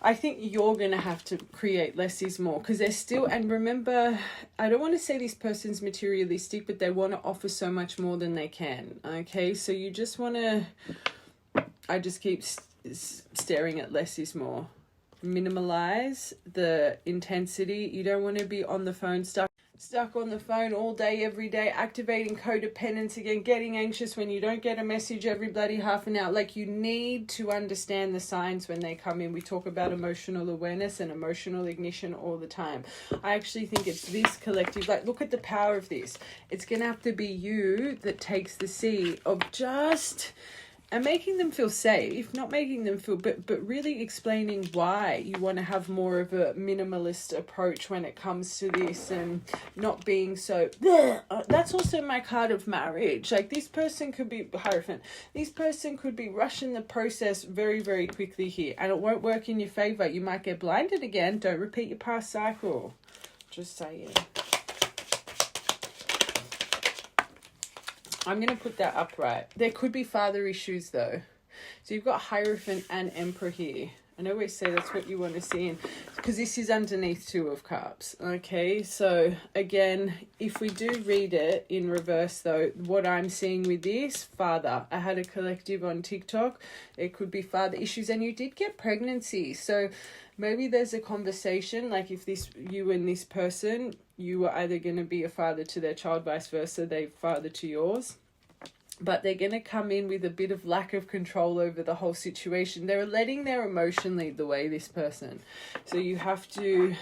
I think you're going to have to create less is more, because they're still, and remember, I don't want to say this person's materialistic, but they want to offer so much more than they can. Okay, so you just want to, I just keep staring at less is more. Minimalize the intensity. You don't want to be on the phone stuck on the phone all day, every day, activating codependence again, getting anxious when you don't get a message every bloody half an hour. Like, you need to understand the signs when they come in. We talk about emotional awareness and emotional ignition all the time. I actually think it's this collective, like, look at the power of this. It's going to have to be you that takes the seat of just... and making them feel safe, not making them feel, but really explaining why you want to have more of a minimalist approach when it comes to this, and not being so, that's also my card of marriage. Like, this person could be, Hierophant, this person could be rushing the process very, very quickly here, and it won't work in your favor. You might get blinded again. Don't repeat your past cycle. Just saying. I'm going to put that upright. There could be father issues though. So you've got Hierophant and Emperor here. And I always say that's what you want to see in, because this is underneath 2 of Cups. Okay, so again, if we do read it in reverse though, what I'm seeing with this, father. I had a collective on TikTok. It could be father issues, and you did get pregnancy. So maybe there's a conversation, like if this, you and this person, you were either going to be a father to their child, vice versa, they father to yours. But they're going to come in with a bit of lack of control over the whole situation. They're letting their emotion lead the way, this person. So you have to...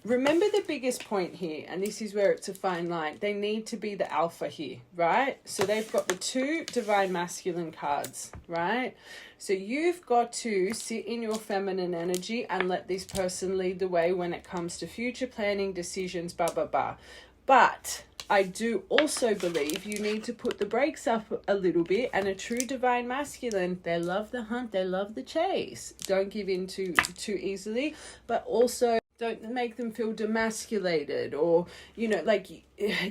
remember the biggest point here, and this is where it's a fine line. They need to be the alpha here, right? So they've got the 2 divine masculine cards, right? So you've got to sit in your feminine energy and let this person lead the way when it comes to future planning, decisions, blah, blah, blah. But I do also believe you need to put the brakes up a little bit, and a true divine masculine, they love the hunt, they love the chase. Don't give in too easily, but also don't make them feel demasculated, or, you know, like,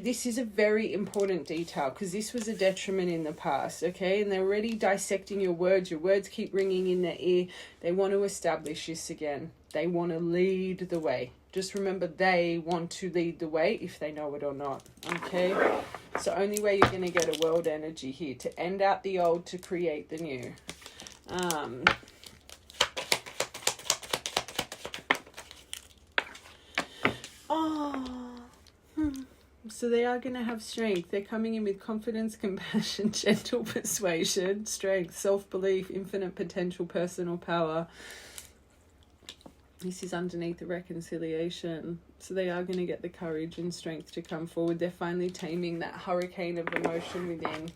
this is a very important detail because this was a detriment in the past, okay? And they're already dissecting your words keep ringing in their ear. They want to establish this again. They want to lead the way. Just remember, they want to lead the way if they know it or not, okay? So only way you're going to get a world energy here, to end out the old, to create the new. So they are going to have strength. They're coming in with confidence, compassion, gentle persuasion, strength, self-belief, infinite potential, personal power. This is underneath the reconciliation. So they are going to get the courage and strength to come forward. They're finally taming that hurricane of emotion within.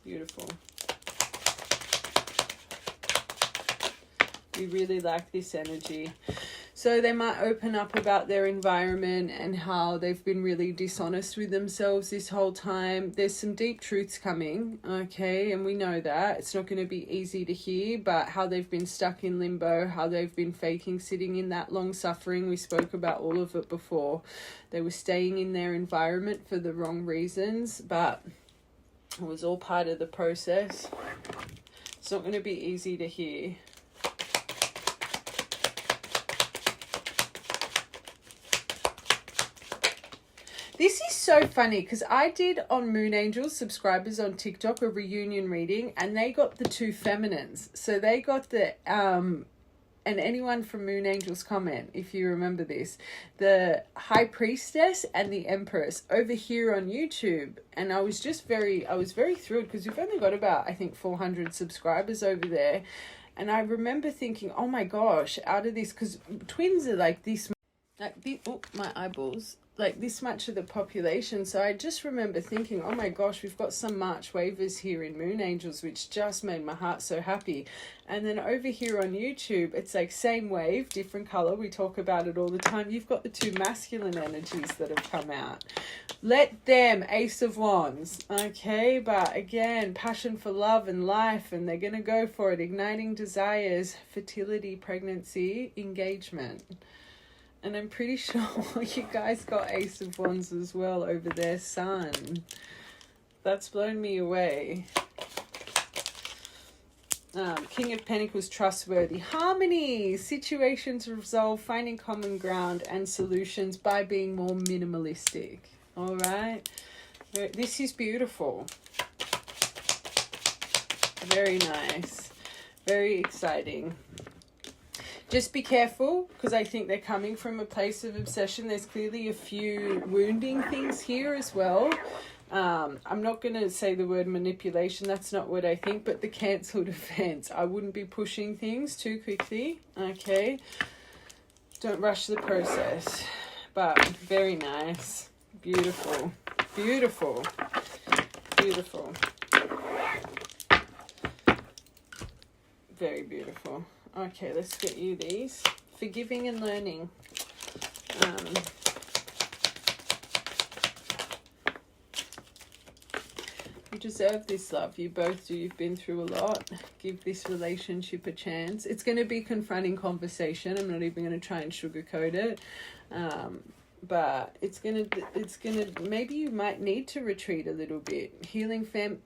Beautiful. We really like this energy. So they might open up about their environment and how they've been really dishonest with themselves this whole time. There's some deep truths coming, okay? And we know that. It's not going to be easy to hear, but how they've been stuck in limbo, how they've been faking sitting in that long suffering. We spoke about all of it before. They were staying in their environment for the wrong reasons, but it was all part of the process. It's not going to be easy to hear. This is so funny because I did on Moon Angels subscribers on TikTok a reunion reading, and they got the 2 feminines. So they got the and anyone from Moon Angels comment if you remember this, the High Priestess and the Empress over here on YouTube. And I was very thrilled because we've only got about, I think, 400 subscribers over there. And I remember thinking, oh my gosh, out of this, because twins are like this, my eyeballs, like this much of the population. So I just remember thinking, oh my gosh, we've got some March wavers here in Moon Angels, which just made my heart so happy. And then over here on YouTube, it's like same wave, different color. We talk about it all the time. You've got the 2 masculine energies that have come out. Let them, Ace of Wands, okay? But again, passion for love and life, and they're going to go for it. Igniting desires, fertility, pregnancy, engagement. And I'm pretty sure you guys got Ace of Wands as well over their sun. That's blown me away. King of Pentacles, trustworthy. Harmony, situations resolved, finding common ground and solutions by being more minimalistic. All right. This is beautiful. Very nice. Very exciting. Just be careful, because I think they're coming from a place of obsession. There's clearly a few wounding things here as well. I'm not going to say the word manipulation. That's not what I think, but the cancelled events. I wouldn't be pushing things too quickly, okay? Don't rush the process. But very nice. Beautiful. Beautiful. Beautiful. Very beautiful. Okay, let's get you these. Forgiving and learning. You deserve this, love. You both do. You've been through a lot. Give this relationship a chance. It's going to be confronting conversation. I'm not even going to try and sugarcoat it. But it's gonna, maybe you might need to retreat a little bit. Healing family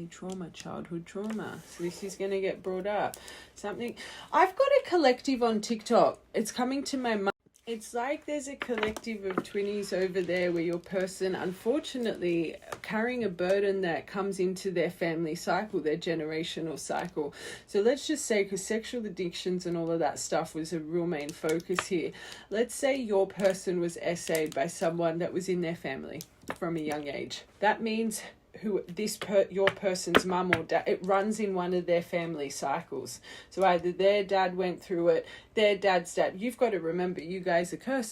trauma, childhood trauma. So this is going to get brought up. Something. I've got a collective on TikTok. It's coming to my mind. It's like there's a collective of twinnies over there where your person, unfortunately, carrying a burden that comes into their family cycle, their generational cycle. So let's just say, because sexual addictions and all of that stuff was a real main focus here. Let's say your person was SA'd by someone that was in their family from a young age. That means your person's mum or dad, it runs in one of their family cycles. So either their dad went through it, their dad's dad. You've got to remember, you guys are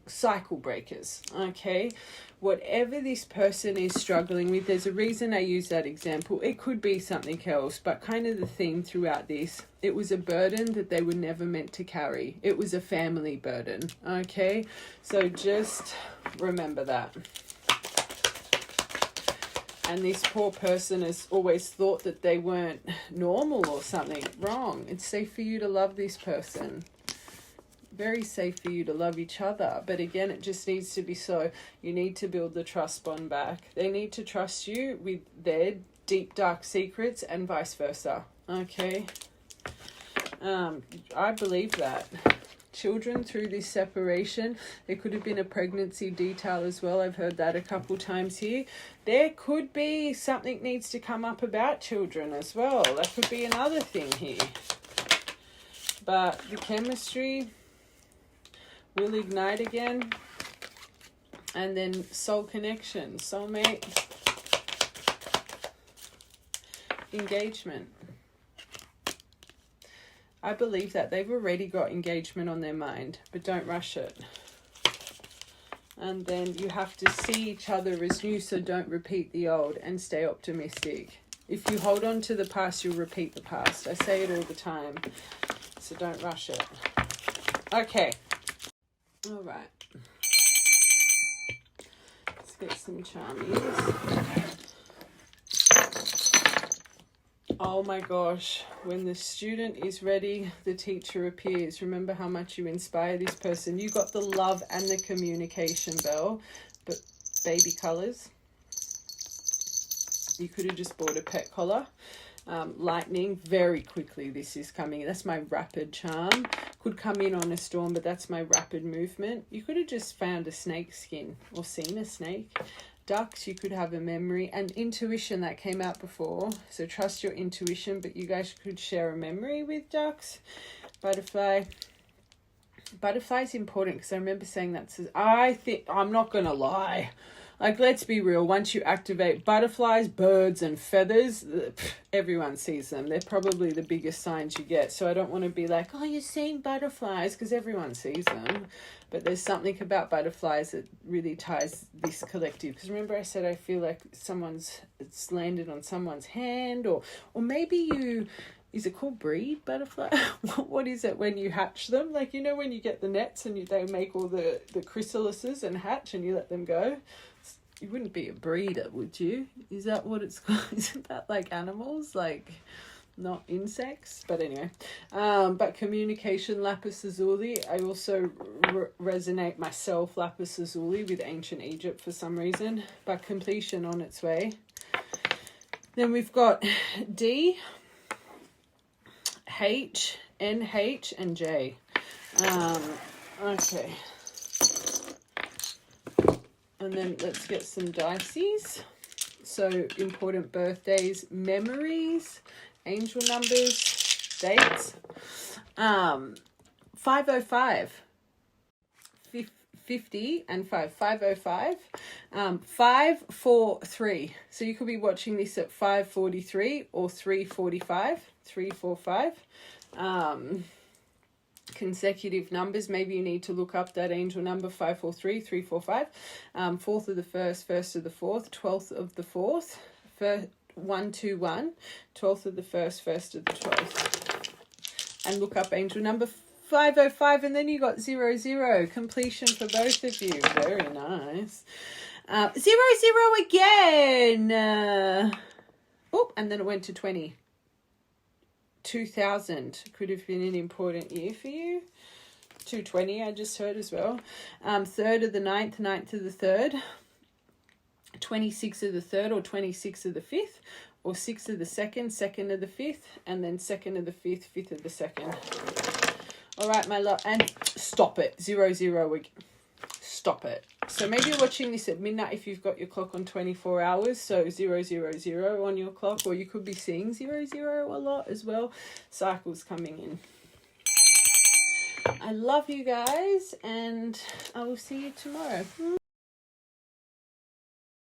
cycle breakers, okay? Whatever this person is struggling with, there's a reason I use that example. It could be something else, but kind of the theme throughout this, it was a burden that they were never meant to carry. It was a family burden, okay? So just remember that. And this poor person has always thought that they weren't normal or something. Wrong. It's safe for you to love this person. Very safe for you to love each other. But again, it just needs to be so. You need to build the trust bond back. They need to trust you with their deep, dark secrets and vice versa. Okay? I believe that. Children through this separation, there could have been a pregnancy detail as well. I've heard that a couple times here. There could be something needs to come up about children as well. That could be another thing here. But the chemistry will ignite again. And then soul connection, soulmate, engagement. I believe that they've already got engagement on their mind, but don't rush it. And then you have to see each other as new, so don't repeat the old, and stay optimistic. If you hold on to the past, you'll repeat the past. I say it all the time, so don't rush it. Okay. All right. Let's get some charmies. Oh my gosh, when the student is ready, the teacher appears. Remember how much you inspire this person. You got the love and the communication bell, but baby colors. You could have just bought a pet collar. Lightning, very quickly this is coming. That's my rapid charm. Could come in on a storm, but that's my rapid movement. You could have just found a snake skin or seen a snake. Ducks, you could have a memory, and intuition that came out before. So trust your intuition, but you guys could share a memory with ducks. Butterfly. Butterfly is important because I remember saying that. I think, I'm not going to lie. Like, let's be real. Once you activate butterflies, birds, and feathers, everyone sees them. They're probably the biggest signs you get. So I don't want to be like, oh, you're seeing butterflies, because everyone sees them. But there's something about butterflies that really ties this collective. Because remember I said I feel like it's landed on someone's hand, or maybe you... Is it called breed butterfly? What is it when you hatch them? Like, you know, when you get the nets and they make all the chrysalises and hatch and you let them go? You wouldn't be a breeder, would you? Is that what it's called? Isn't that like animals? Like, not insects? But anyway. But communication, lapis lazuli. I also resonate myself, lapis lazuli, with ancient Egypt for some reason. But completion on its way. Then we've got D, H, NH, and J. Okay. And then let's get some dices. So important birthdays, memories, angel numbers, dates. 505. 50 and 505. 543. So you could be watching this at 5:43 or 3:45. 345. Consecutive numbers. Maybe you need to look up that angel number 543, 345. 4th of the 1st, 1st of the 4th, 12th of the 4th, 121, 12th of the 1st, 1st of the 12th. And look up angel number 505, and then you got 00. Completion for both of you. Very nice. 00 again. And then it went to 20. 2000 could have been an important year for you. 220 I just heard as well. 3rd of the 9th, 9th of the 3rd, 26th of the 3rd, or 26th of the 5th, or 6th of the 2nd, 2nd of the 5th, and then 2nd of the 5th, 5th of the 2nd. All right, my love, and stop it. 00 again. Stop it. So maybe you're watching this at midnight if you've got your clock on 24 hours. So 000 on your clock, or you could be seeing 00 a lot as well. Cycles coming in. I love you guys, and I will see you tomorrow.